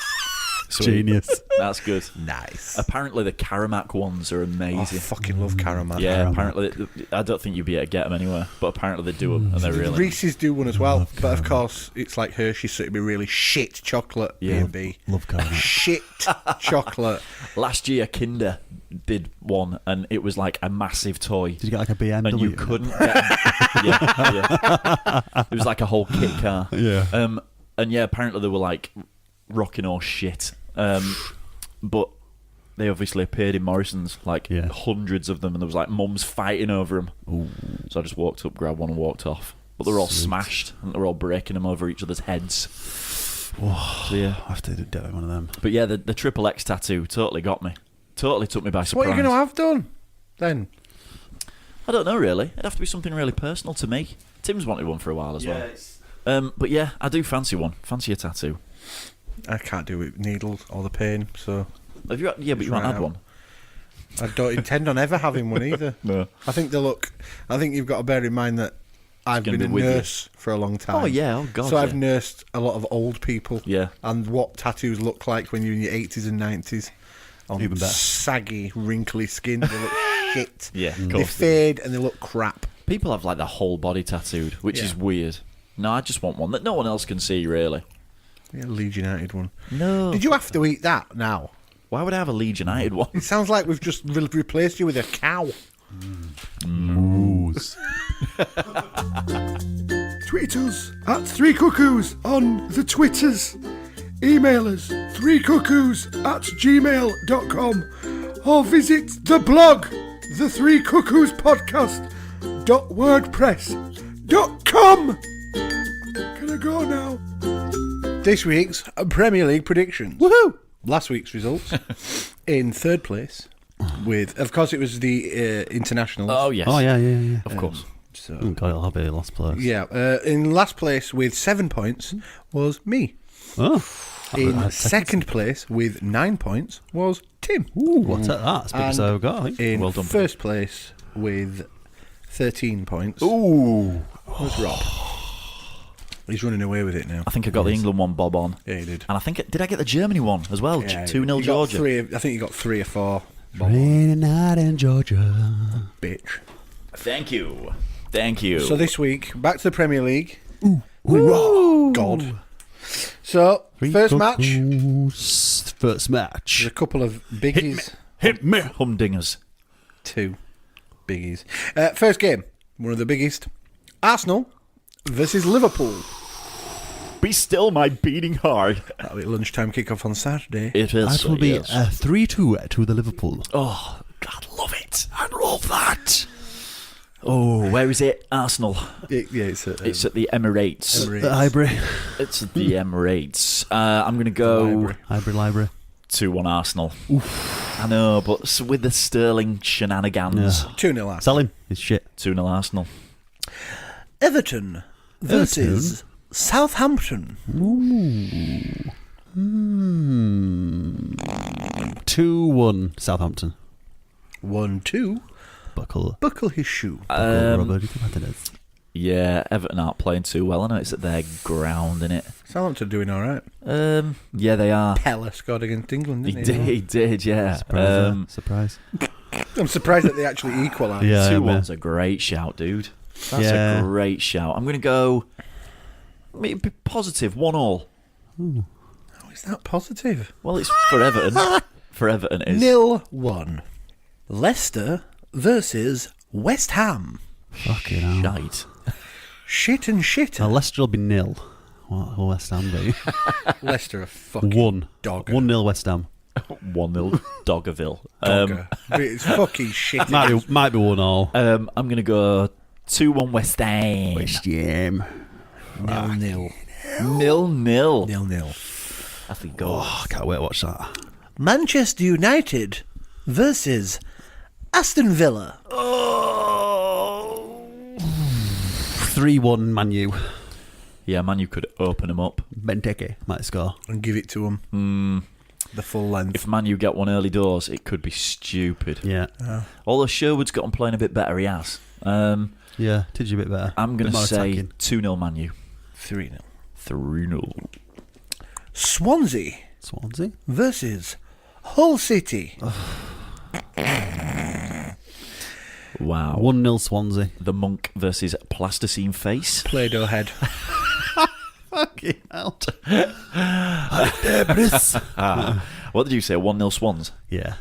Sweet. Genius. That's good. Nice. Apparently the Caramac ones are I amazing. fucking love caramel. Yeah, apparently I don't think you'd be able to get them anywhere, but apparently they do them and they're really. Reese's do one as well, but of course it's like Hershey's, so it'd be really shit chocolate. Yeah. B&B. Love caramel. Shit chocolate. Last year Kinder did one and it was like a massive toy. Did you get like a BMW? And you couldn't get yeah. It was like a whole kit car. Yeah. And yeah, apparently they were like rocking all shit. But they obviously appeared in Morrison's, like hundreds of them, and there was like mums fighting over them. Ooh. So I just walked up, grabbed one, and walked off. But they're all smashed, and they're all breaking them over each other's heads. Whoa. So yeah, I have to do one of them. but yeah, the Triple X tattoo totally got me. Totally took me by surprise. What are you going to have done then? I don't know really. It'd have to be something really personal to me. Tim's wanted one for a while as well. But yeah, I do fancy one. Fancy a tattoo. I can't do it with needles or the pain, so Have you? Yeah, but you haven't had one. I don't intend on ever having one either. No. I think you've got to bear in mind that I've gonna been a be with you. nurse for a long time. Oh yeah, oh god. So yeah. I've nursed a lot of old people. Yeah. And what tattoos look like when you're in your 80s and 90s. On Even better. saggy, wrinkly skin. They look shit. Yeah, of They course. fade and they look crap. People have like the whole body tattooed, which is weird. No, I just want one that no one else can see, really. Yeah, Leeds United one. No. Did you have to eat that now? Why would I have a Leeds United one? It sounds like we've just replaced you with a cow. Moose. Tweet us at 3 Cuckoos on the Twitters. Email us 3cuckoos@gmail.com or visit the blog the Three Cuckoos podcast. .wordpress.com. Can I go now? This week's Premier League predictions. Woohoo! Last week's results. In third place with, of course, it was the internationals. Oh, yes. Oh, yeah. Of course. So, Oh, God, it'll be last place. yeah. In last place with 7 points was me. Oh. In second place with 9 points was Tim. Ooh, what's that? That's big as I've got, I think. In Well done. first place with 13 points Ooh. was Rob. He's running away with it now. I think I got the England one, Bob, on. Yeah, he did. And I think, did I get the Germany one as well? Yeah, 2-0 you got Georgia. I think you got 3 or 4. Raining night in Georgia. Bitch. Thank you. So this week, back to the Premier League. Ooh. God. So, first match. First match. There's a couple of biggies. Hit me. Humdingers. 2 biggies. First game, one of the biggest. Arsenal versus Liverpool. Be still my beating heart. That'll be lunchtime kickoff on Saturday. It is. That will be yes. 3-2 to the Liverpool. Oh, God, love it. I love that. Oh, where is it? Arsenal. It's It's at the Emirates. Highbury. It's at the Emirates. I'm going to go Library. 2-1 Arsenal. Oof. I know, but with the Sterling shenanigans. 2-0 Arsenal. Sell him. It's shit. 2-0 Arsenal. Everton versus Southampton. 2-1 Southampton. 1-2. Buckle his shoe. Roberto Martinez. Yeah, Everton aren't playing too well. I know it's at their ground, innit? Southampton doing all right. Yeah, they are. Pella scored against England, didn't He did, yeah. Surprise. I'm surprised that they actually equalised. Yeah, 2-1's a great shout, dude. That's a great shout. I'm going to go be positive, 1-1. Oh, is that positive? Well, it's for Everton. For Everton, it is. 0-1. Leicester versus West Ham. Fucking hell. Shite. Shit and shit. Leicester will be 0. What will West Ham be? Leicester are fucking 1. dogger. 1-0 West Ham. 1-0 Doggerville. Dogger. It's fucking shit. Might be 1-0. I'm going to go 2-1 West Ham. West Ham. 0-0. 0-0. 0-0. I think goals. Oh, I can't wait to watch that. Manchester United versus Aston Villa. 3-1 Man U. Yeah, man, you could open them up. Benteke might score. And give it to them. The full length. If Man U get one early doors, it could be stupid. Yeah. Although Sherwood's got him playing a bit better, he has. Yeah, did you a bit better. I'm going to say attacking. 2-0 Man U. 3-0. 3-0. Swansea versus Hull City. Wow. 1-0 Swansea. The Monk versus Plasticine Face. Play-Doh head. Fucking hell. What did you say? 1-0 Swans? Yeah.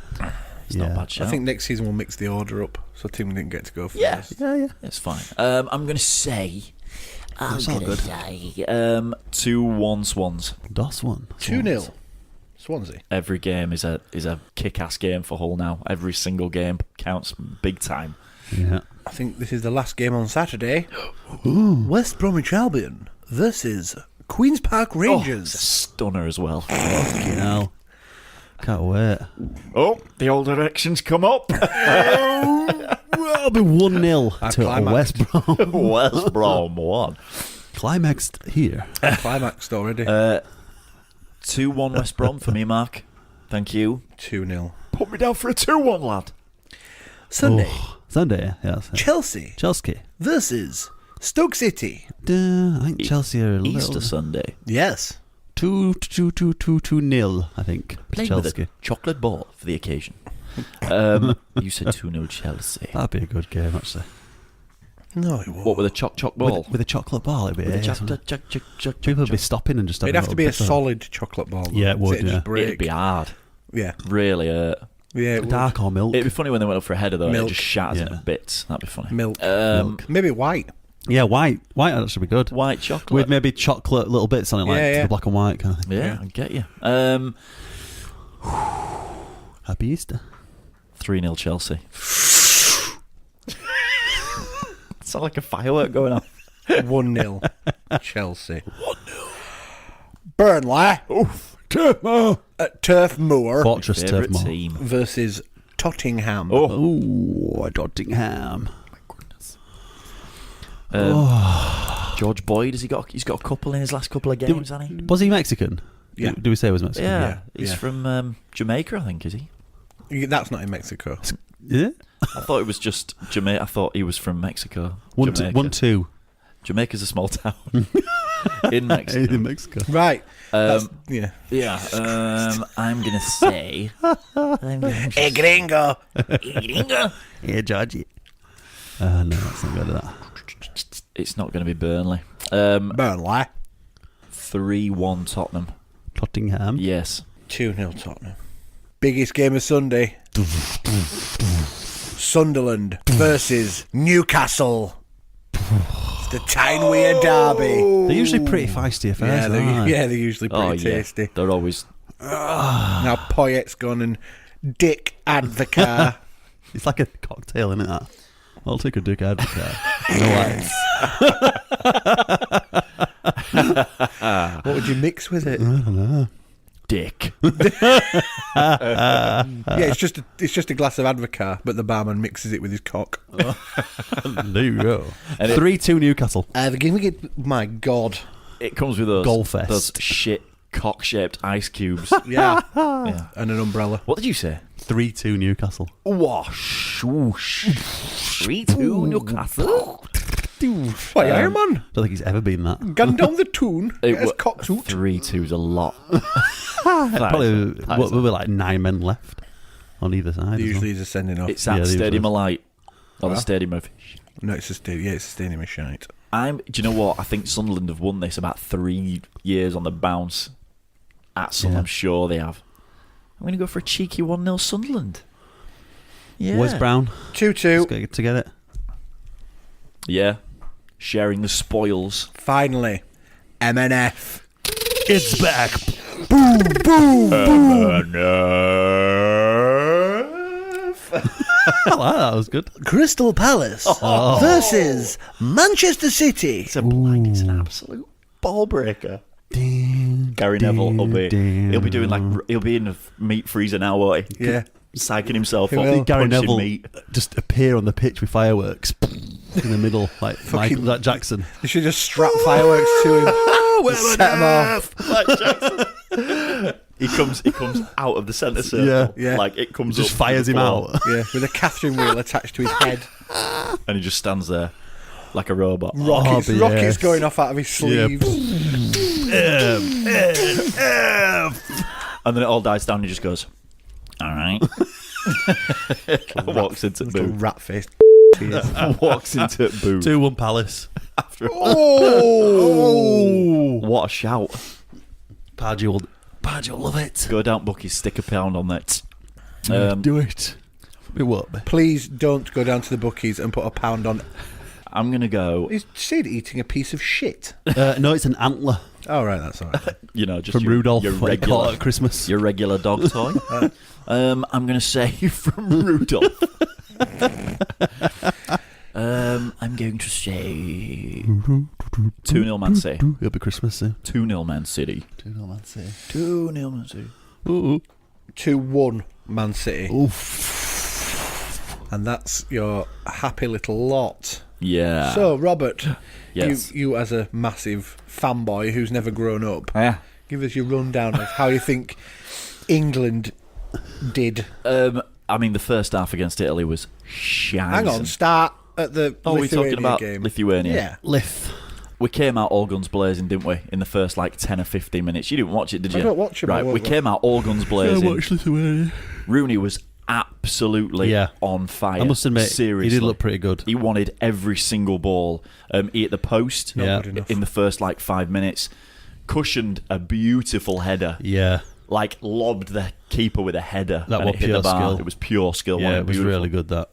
It's not a bad shout. I think next season we'll mix the order up, so Tim didn't get to go first. Yeah. Yeah. It's fine. I'm going to say... 2-1 Swans. DOS 1. 2-0 Swansea. Every game is a kick-ass game for Hull now. Every single game counts big time. Yeah. I think this is the last game on Saturday. West Bromwich Albion versus Queen's Park Rangers. It's a stunner as well. Fucking hell. Can't wait. Oh, the old erections come up. It'll be 1-0 to climaxed. West Brom. West Brom 1. Climaxed here. Climaxed already. 2-1 West Brom for me, Mark. Thank you. 2-0. Put me down for a 2-1, lad. Sunday. Sunday, yes. Chelsea versus Stoke City. I think Chelsea are a little... Easter Sunday. Yes. 2-0, I think. Playing Chelsea. with a chocolate ball for the occasion. You said 2-0 Chelsea. That'd be a good game, actually. No, it won't. What, with a choc ball? With a chocolate ball, it'd be With a ace, wouldn't it? People would be stopping and just It'd have to be a solid chocolate ball. Yeah, it would, It'd just yeah. break. It'd be hard. Yeah. Really Yeah, it would. Dark or milk. It'd be funny when they went up for a header, though, and Milk. it just shatters Yeah. into bits. That'd be funny. Milk. Milk. Maybe white. Yeah, white. White actually be good. White chocolate. With maybe chocolate little bits on it, like Yeah. the black and white kind of thing. Yeah, I get you. Happy Easter. 3-0 Chelsea. Sound like a firework going off. 1-0 Chelsea. 1-0 Burnley. Oof. Turf Moor. At Turf Moor Fortress Turf Favourite Moor. team. versus Tottenham. Oh, Tottenham. George Boyd, he's got a couple in his last couple of games, hasn't he? Was he Mexican? Yeah. Do we say he was Mexican? Yeah, he's from Jamaica, I think, is he? That's not in Mexico. Yeah. I thought it was just Jamaica. I thought he was from Mexico. 1-2. Jamaica's a small town in Mexico. In Mexico. Right. Yeah. I'm gonna say. Hey, gringo. Yeah, Georgie. No, that's not good at that. It's not going to be Burnley. Burnley. 3-1 Tottenham. Tottenham. Yes. 2-0 Tottenham. Biggest game of Sunday. Sunderland versus Newcastle. It's the Tyne-Weir derby. They're usually pretty feisty affairs. They're usually pretty tasty. They're always. Now Poyet's gone and Dick Advocar. It's like a cocktail, isn't it? That? I'll take a Dick Advocar. No ice. What would you mix with it? I don't know. Dick. Yeah, it's just a glass of Advocar, but the barman mixes it with his cock. There you go. 3-2 Newcastle. My God. It comes with those Goalfest. those shit cock-shaped ice cubes. Yeah. Yeah. And an umbrella. What did you say? 3-2 Newcastle. Wash, whoosh. 3-2 Newcastle. Why, Iron Man? Don't think he's ever been that. Gun down the tune. It's cock toot. 3-2's a lot. Probably we'll be like 9 men left on either side. Usually he's a sending off. It's at Yeah, Stadium usually. of Light. Or the Stadium of... No, it's a stadium. Yeah, it's a stadium of shite. Do you know what? I think Sunderland have won this about 3 years on the bounce. At some, Yeah. I'm sure they have. I'm going to go for a cheeky 1-0 Sunderland. Yeah. Wes Brown. 2-2. To get it. Yeah. Sharing the spoils. Finally, MNF. It's back. I like that. Was good. Crystal Palace versus Manchester City. It's an absolute ball breaker. Gary Neville will be. He'll be doing he'll be in a meat freezer now, won't he? Yeah. Psyching himself He up. will. Gary punching Neville meat. just appear on the pitch with fireworks in the middle, like Michael Jackson. They should just strap fireworks to him. Set him off. Like Jackson. He comes out of the centre circle. Yeah. Like it comes Just up fires to him the floor, out. Yeah, with a Catherine wheel attached to his head. and he just stands there like a robot. Rockets yes. going off out of his sleeves. And then it all dies down and he just goes, all right. Walks into Little boot. rat-faced. Walks into boot. 2-1 Palace. After Oh! What a shout. Pardew will love it. Go down, Bucky's, stick a pound on that. Do it. It won't be. Please don't go down to the bookies and put a pound on. I'm going to go, Is Sid eating a piece of shit? No, it's an antler Oh, right, that's all right. just from Rudolph. your What they call it regular, at Christmas. your regular dog toy. I'm going to say from Rudolph. I'm going to say 2-0 Man City. It'll be Christmas soon. 2-0 Man City. 2-0 Man City. 2-0 Man City. 2-1 Man City. Oof. And that's your happy little lot. Yeah. So, Robert, Yes. you as a massive fanboy who's never grown up, Yeah. give us your rundown of how you think England did. I mean, the first half against Italy was shite. Hang on, start at the Oh, we're Lithuania talking about game. Lithuania. Yeah. Lith. We came out all guns blazing, didn't we? In the first 10 or 15 minutes. You didn't watch it, did you? I don't watch it, Right, but we came out all guns blazing. Lithuania. Rooney was absolutely on fire. I must admit, seriously, he did look pretty good. He wanted every single ball. He hit the post Not good enough. in the first 5 minutes. Cushioned a beautiful header. Yeah. Lobbed the keeper with a header. That and was it hit pure the bar. skill. It was pure skill. Yeah, wasn't it was Beautiful. really good, that.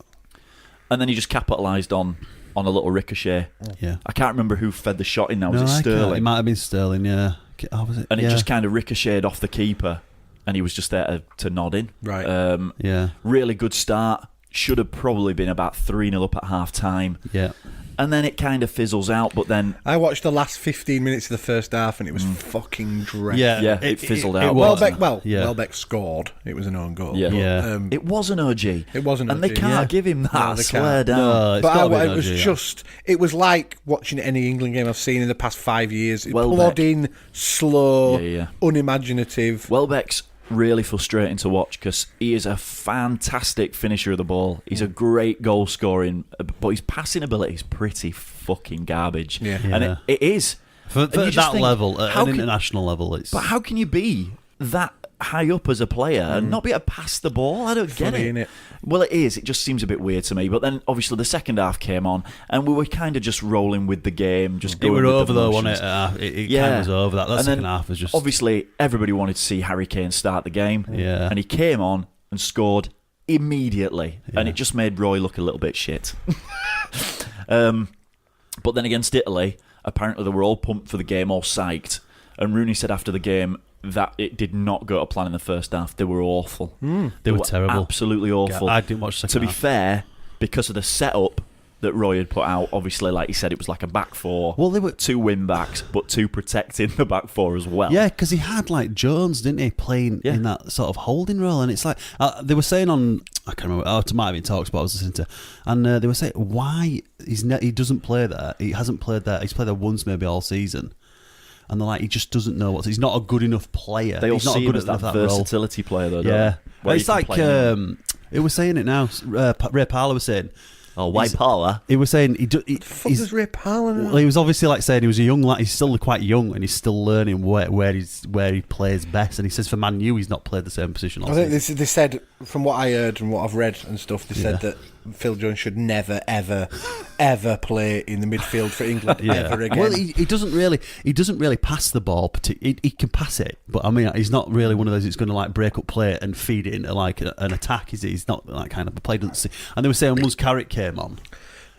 And then he just capitalised on a little ricochet. Yeah. I can't remember who fed the shot in now. Was No, it I can't. Sterling? It might have been Sterling, yeah. Oh, was it? And it Yeah. just kind of ricocheted off the keeper, and he was just there to nod in. Right. Yeah. Really good start. should have probably been about 3-0 up at half time. Yeah. And then it kind of fizzles out, but then... I watched the last 15 minutes of the first half and it was fucking dreadful. Yeah, it fizzled out. Welbeck scored. It was an own goal. Yeah. It was an OG. It was an OG. And they can't give him that, I swear down. No, it was like watching any England game I've seen in the past 5 years. Welbeck. Plodding, slow, unimaginative. Welbeck's really frustrating to watch because he is a fantastic finisher of the ball. He's a great goal scoring, but his passing ability is pretty fucking garbage. And it is for that level, at an international level. But how can you be that high up as a player and not be able to pass the ball? I don't get it. Well, it is. It just seems a bit weird to me. But then, obviously, the second half came on, and we were kind of just rolling with the game. Just going it were with over the though, wasn't it? It kind of was over. That second half was just obviously everybody wanted to see Harry Kane start the game. Yeah, and he came on and scored immediately, and it just made Roy look a little bit shit. But then against Italy, apparently they were all pumped for the game, all psyched. And Rooney said after the game that it did not go to plan in the first half. They were awful. They were terrible. Absolutely awful. I didn't watch the second half. To be fair, because of the setup that Roy had put out, obviously, like he said, it was like a back four. Well, they were 2 win backs, but 2 protecting the back four as well. Yeah, because he had like Jones, didn't he, playing in that sort of holding role, and it's like they were saying on, I can't remember. It might have been Talks, but I was listening to, and they were saying why he doesn't play there. He hasn't played there. He's played there once, maybe all season. And they're like, he just doesn't know he's not a good enough player. They all he's not see good him as that role. versatility player, though. Yeah, well, it's like it was saying it now. Ray Parlour was saying. Oh, White Parlour. He was saying does Ray Parlour know? Well, he was obviously like saying he was a young lad. He's still quite young, and he's still learning where he plays best. And he says for Man U, he's not played the same position. I think they said, from what I heard and what I've read and stuff, they said that Phil Jones should never, ever, ever play in the midfield for England ever again. Well, he doesn't really pass the ball. He can pass it, but I mean, he's not really one of those that's going to like break up play and feed it into like an attack. He's not that kind of a player. And they were saying once Carrick came on,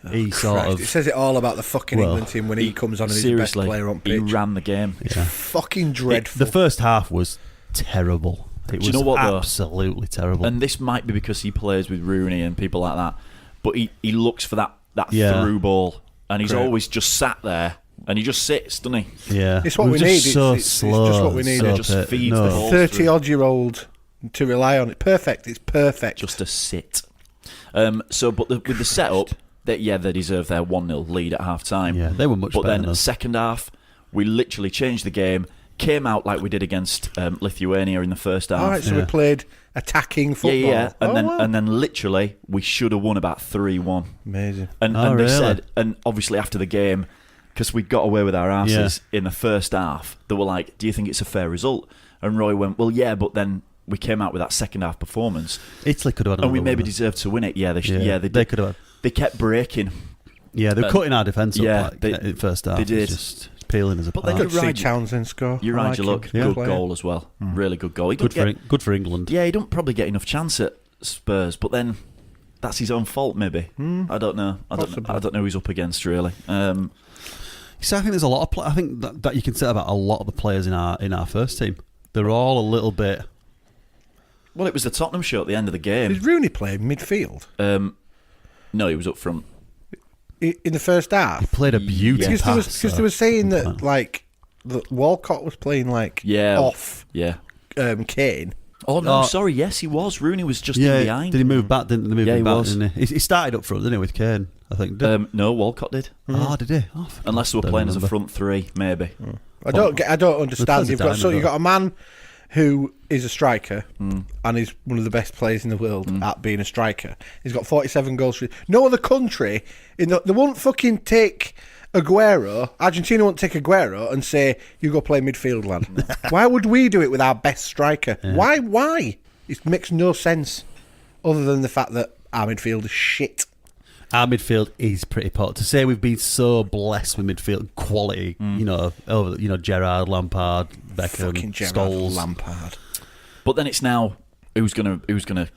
he sort of. It says it all about the fucking England team when he comes on and he's the best player on pitch. He ran the game. It's fucking dreadful. The first half was terrible. It was absolutely terrible. And this might be because he plays with Rooney and people like that, but he looks for that through ball, and he's always just sat there, and he just sits, doesn't he? Yeah, it's what we need. So it's slow, just what we need. It just feeds the ball. 30-odd-year-old to rely on. Perfect. It's perfect. Just to sit. With the setup, they deserve their 1-0 lead at half time. Yeah, they were much better. But then second half, we literally changed the game. Came out like we did against Lithuania in the first half. All right, so we played attacking football. And then literally we should have won about 3-1. Amazing. And they said, and obviously after the game, because we got away with our asses in the first half, they were like, "Do you think it's a fair result?" And Roy went, "Well, yeah, but then we came out with that second half performance. Italy could have had, and we maybe deserved to win it. Yeah, they should. Yeah, they could have. They kept breaking. Yeah, they were cutting our defence up. Yeah, in first half. They did. Just peeling as a but part. They could see Townsend score. You ride your luck. Good goal as well. Really good goal. Good for England. Yeah, he don't probably get enough chance at Spurs, but then that's his own fault. Maybe I don't know. I don't know who he's up against really. So I think there's a lot of. I think that you can say about a lot of the players in our first team. They're all a little bit. Well, it was the Tottenham show at the end of the game. Did Rooney play midfield? No, he was up front. In the first half? He played a beauty pass. Because they were saying that, like, that Walcott was playing, like, off Kane. Oh, no, sorry, yes, he was. Rooney was just in behind. Did he move back? Didn't he move back? Was. Didn't he? He started up front, didn't he, with Kane, I think. No, Walcott did. Oh, did he? Oh, unless they were playing as a front three, maybe. I don't understand. You've got a man who is a striker and is one of the best players in the world at being a striker. He's got 47 goals. No other country they won't fucking take Aguero. Argentina won't take Aguero and say, "You go play midfield, lad." Why would we do it with our best striker? Yeah. Why? It makes no sense, other than the fact that our midfield is shit. Our midfield is pretty poor. To say we've been so blessed with midfield quality, Gerrard, Lampard, Beckham, Scholes, Lampard. But then it's now who's gonna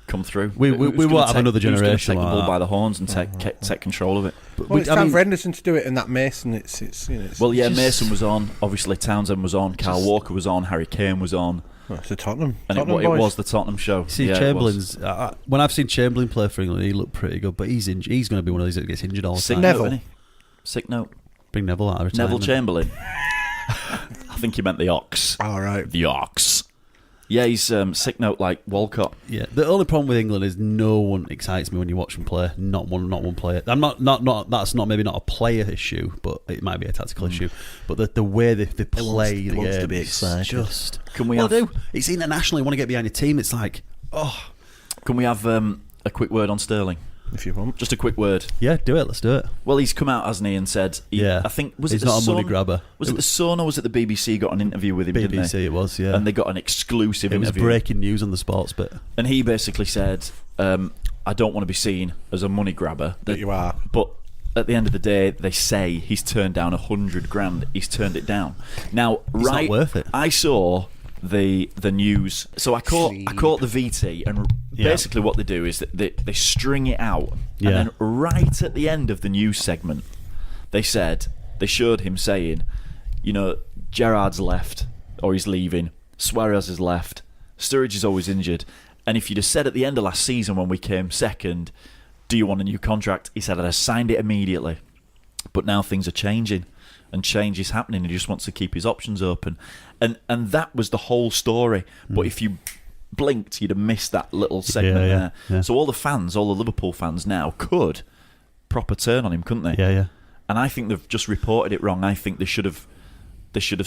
come through. We won't have another generation. Who's gonna take the ball by the horns and take control of it? Well, it's time for Henderson to do it, and that Mason. It's Mason was on. Obviously, Townsend was on. Kyle Walker was on. Harry Kane was on. Well, it's a Tottenham. And it Tottenham boys. was the Tottenham show. See, Yeah, Chamberlain's. When I've seen Chamberlain play for England, he looked pretty good, but he's going to be one of these that gets injured all the Sick time. note, Neville. isn't he? Sick note. Bring Neville out of retirement. Neville Chamberlain. I think he meant the Ox. All right. The Ox. Yeah, he's sick note like Walcott. Yeah, the only problem with England is no one excites me when you watch them play. Not one player. I'm not. That's not maybe not a player issue, but it might be a tactical issue. But the way they play the wants game to be is excited. just. Can we well, have? do. It's international. You want to get behind your team. It's like, oh, Can we have a quick word on Sterling? If you want. Just a quick word. yeah, do it. Let's do it. Well, he's come out, hasn't he, and said, Yeah. I think was He's it the not a money Sun? grabber. Was it the Sun or was it the BBC got an interview with him? Didn't BBC, they? it was. Yeah, And they got an exclusive it was interview. breaking news on the sports bit. And he basically said, I don't want to be seen as a money grabber. But you are. But at the end of the day, they say he's turned down 100 grand. He's turned it down. Now, It's not worth it. I saw the news. So I caught the VT, and Yeah. basically what they do is that they string it out, Yeah. and then right at the end of the news segment, they showed him saying, Gerrard's left or he's leaving, Suarez has left, Sturridge is always injured, and if you'd have said at the end of last season when we came second, do you want a new contract? He said, I'd have signed it immediately. But now things are changing, and change is happening. He just wants to keep his options open. And that was the whole story. But if you blinked, you'd have missed that little segment there. Yeah. So all the Liverpool fans now could proper turn on him, couldn't they? Yeah. And I think they've just reported it wrong. I think they should have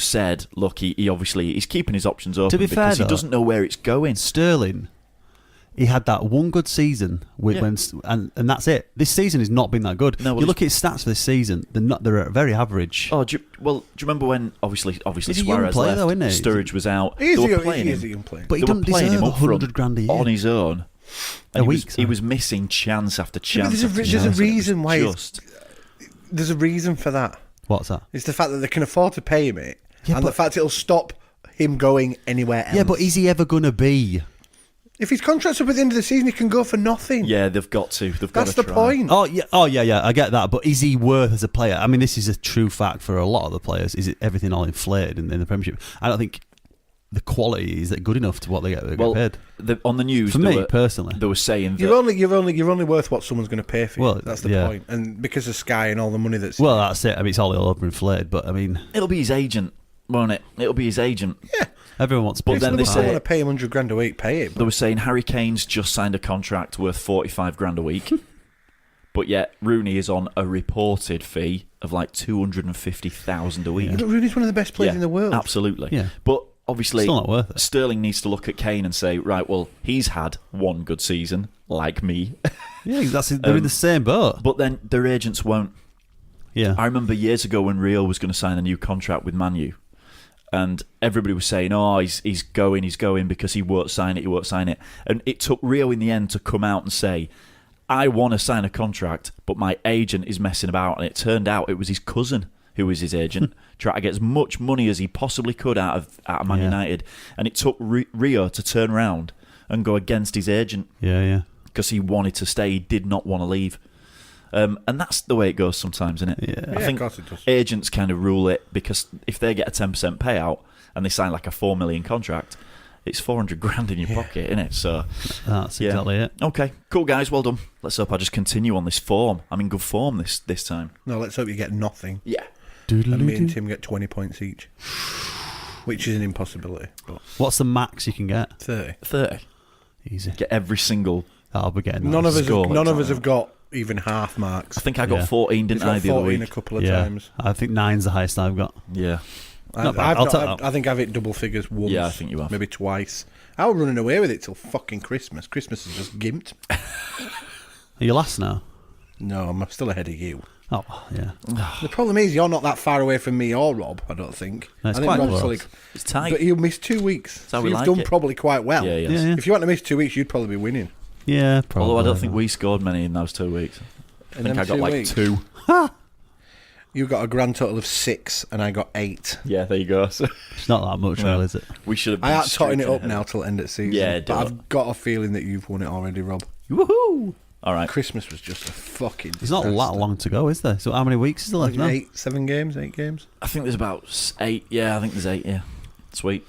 said, look, he obviously he's keeping his options open To be fair, because he though, doesn't know where it's going. Sterling, he had that one good season and that's it. This season has not been that good. No, well, you look at his stats for this season; they're very average. Oh, do you remember when obviously He's a young Suarez player, left, though, isn't he? Sturridge was out. He is They were a playing he him. is a young player. But he They were doesn't playing deserve him up front 100 grand a year on his own. And A week, he was missing chance after Yeah, but chance. after there's chance, a and it was reason why. Just There's a reason for that. What's that? It's the fact that they can afford to pay him it, Yeah, and the but- fact it'll stop him going anywhere else. Yeah, but is he ever going to be? If his contract's up at the end of the season, he can go for nothing. yeah, they've got to. That's the try. point. Oh yeah. I get that, but is he worth as a player? I mean, this is a true fact for a lot of the players. Is it everything all inflated in the Premiership? I don't think the quality is that good enough to what they get paid. On the news, For me personally, they were saying that You're only worth what someone's going to pay for you. Well, that's the yeah. point. And because of Sky and all the money that's well, that's it. I mean, it's all overinflated, but I mean, it'll be his agent, won't it? It'll be his agent. yeah. everyone wants. But pay then for they the say- pie. want to pay him 100 grand a week. Pay him. They were saying Harry Kane's just signed a contract worth 45 grand a week, but yet Rooney is on a reported fee of like 250,000 a week. But Rooney's one of the best players in the world. Absolutely. Yeah. But obviously, Still not worth it. Sterling needs to look at Kane and say, right, well, he's had one good season, like me. Yeah, they're in the same boat. But then their agents won't. Yeah, I remember years ago when Rio was going to sign a new contract with Man U, and everybody was saying, oh, he's going because he won't sign it. And it took Rio in the end to come out and say, I want to sign a contract, but my agent is messing about. And it turned out it was his cousin who was his agent, trying to get as much money as he possibly could out of Man United. And it took Rio to turn around and go against his agent yeah. because he wanted to stay. He did not want to leave. And that's the way it goes sometimes, isn't it? Yeah. I think of course it does. agents kind of rule it because if they get a 10% payout and they sign like a 4 million contract, it's 400 grand in your pocket, isn't it? So That's exactly it. Okay, cool guys, well done. Let's hope I just continue on this form. I'm in good form this time. No, let's hope you get nothing. Yeah. And me and Tim get 20 points each, which is an impossibility. But What's the max you can get? 30. Easy. Get every single. I'll be getting none that. of us Score. have got even half marks. I think I got Yeah. 14, didn't He's got I, the other 14 week? a couple of Yeah, times. I think 9's the highest I've got. Yeah. Not bad. I'll take that. I think I've hit double figures once. Yeah, I think you have. Maybe twice. I was running away with it till fucking Christmas. Christmas is just gimped. Are you last now? No, I'm still ahead of you. Oh, yeah. The problem is you're not that far away from me or Rob, I don't think. No, it's I think quite Rob's close. It's tight. But you missed 2 weeks. how So we you've like done it. probably quite well. Yeah, yes. Yeah. If you hadn't missed 2 weeks, you'd probably be winning. Yeah, probably. Although I don't think we scored many in those 2 weeks. I think them I got 2 like weeks? 2. You got a grand total of 6 and I got 8. Yeah, there you go. So It's not that much, really, is it? we should have. I been am totting it streaking up ahead. now till end of season. Yeah, do but it. I've got a feeling that you've won it already, Rob. Woohoo! All right. Christmas was just a fucking It's not that disaster. long to go, is there? So how many weeks is there left now? 8 games. I think there's about 8. Yeah, I think there's 8. Yeah, sweet.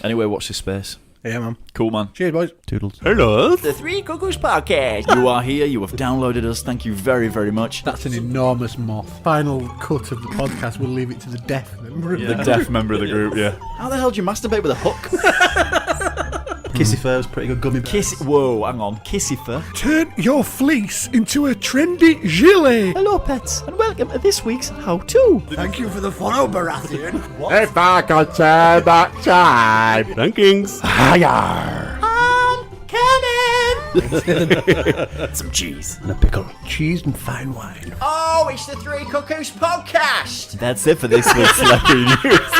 Anyway, watch this space. Yeah, man. Cool, man. Cheers, boys. Toodles. Hello. The Three Cuckoos Podcast. You are here. You have downloaded us. Thank you very, very much. That's an enormous moth. Final cut of the podcast, we'll leave it to the deaf member. The deaf member of the group, yeah. How the hell do you masturbate with a hook? Kissy Fur was pretty good gummy bear. Whoa, hang on. Kissy Fur. Turn your fleece into a trendy gilet. Hello, pets, and welcome to this week's How To. Thank you for the follow, Baratheon. If I could turn back time. Rankings. Higher. Some cheese. And a pickle. Cheese and fine wine. Oh, it's the Three Cuckoos Podcast. That's it for this week's Celebrity News.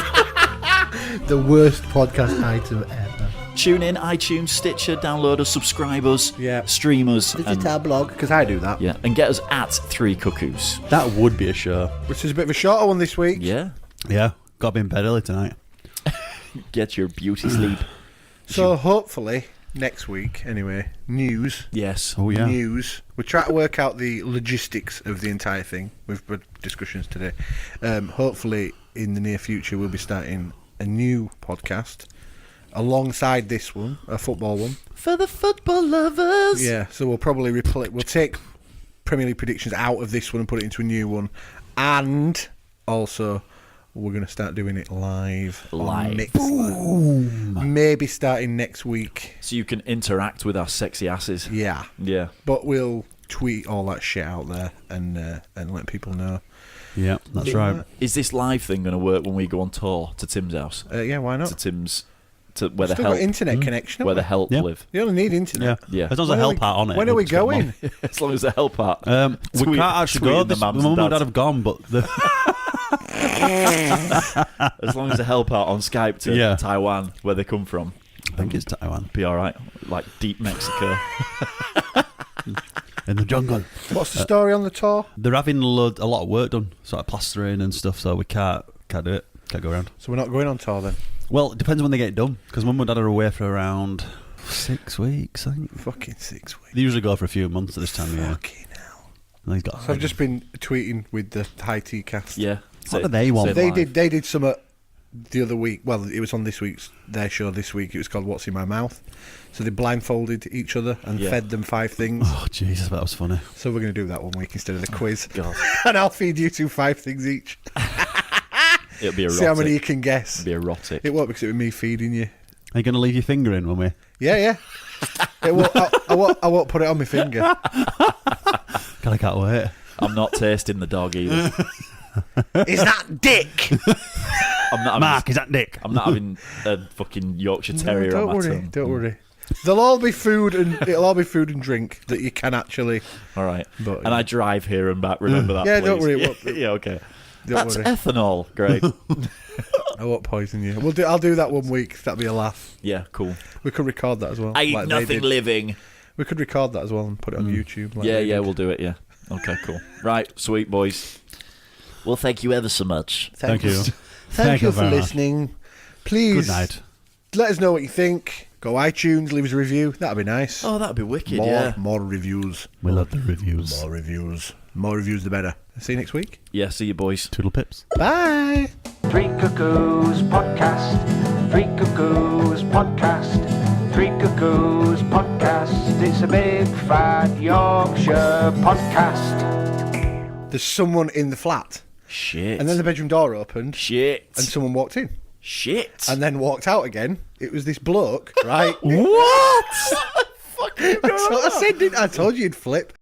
The worst podcast item ever. Tune in, iTunes, Stitcher, download us, subscribe us, stream us. Visit our blog, because I do that. Yeah, and get us at Three Cuckoos. That would be a show. Which is a bit of a shorter one this week. Yeah. Yeah. Got to be in bed early tonight. Get your beauty sleep. So hopefully, next week, anyway, news. Yes. Oh, yeah. News. We're trying to work out the logistics of the entire thing. We've had discussions today. Hopefully, in the near future, we'll be starting a new podcast alongside this one, a football one. For the football lovers. Yeah, so we'll probably we'll take Premier League predictions out of this one and put it into a new one. And also, we're going to start doing it live. On Mixer. Boom! Maybe starting next week. So you can interact with our sexy asses. Yeah. Yeah. But we'll tweet all that shit out there and let people know. Yeah, that's right. Is this live thing going to work when we go on tour to Tim's house? Yeah, why not? To Tim's... To where the Still help, got internet connection. where the help live. You only need internet. Yeah. As long as the help out on it. When are we going? As long as the help out. We can't actually go. The mum and dad have gone, but as long as the help out on Skype to Taiwan, where they come from. I think it's Taiwan. Be all right. Like deep Mexico. In the jungle. What's the story on the tour? They're having a lot of work done, sort of plastering and stuff, so we can't do it. Can't go around. So we're not going on tour then? Well, it depends when they get it done, because Mum and Dad are away for around 6 weeks, I think. Fucking 6 weeks. They usually go for a few months at this time of year. Fucking hell. And he's got So I've just been tweeting with the High Tea cast. Yeah. What do they want? They did some the other week. Well, it was on their show this week. It was called What's in My Mouth. So they blindfolded each other and fed them 5 things. Oh, Jesus, that was funny. So we're going to do that one week instead of the quiz. God. And I'll feed you 5 things each. It'll be erotic. See how many you can guess. It'll be erotic. It won't because it was me feeding you. Are you going to leave your finger in when we... Yeah. It won't, I won't put it on my finger. God, I can't wait. I'm not tasting the dog either. Is that dick? I'm not Mark, is that dick? I'm not having a fucking Yorkshire Terrier on my tongue. Don't worry. They'll all be food and it'll all be food and drink that you can actually. All right. But, and I drive here and back. Remember that? Yeah, please. don't worry. Yeah, okay. Don't worry. Ethanol. Great. I won't poison you. I'll do that one week. That'll be a laugh. Yeah, cool. We could record that as well. I eat like nothing living. We could record that as well and put it on YouTube. Like Yeah, we'll do it. Yeah. Okay, cool. Right, sweet boys. Well, thank you ever so much. Thank you. Thank you for very much. listening. Please. Good night. Let us know what you think. Go iTunes, leave us a review. That'd be nice. Oh, that'd be wicked. More reviews. We love the reviews. More reviews. More reviews, the better. See you next week. Yeah, see you boys. Toodle pips. Bye. Three Cuckoos Podcast. Three Cuckoos Podcast. Three Cuckoos Podcast. It's a big fat Yorkshire podcast. There's someone in the flat. Shit. And then the bedroom door opened. Shit. And someone walked in. Shit. And then walked out again. It was this bloke, right? What? I told you he'd flip.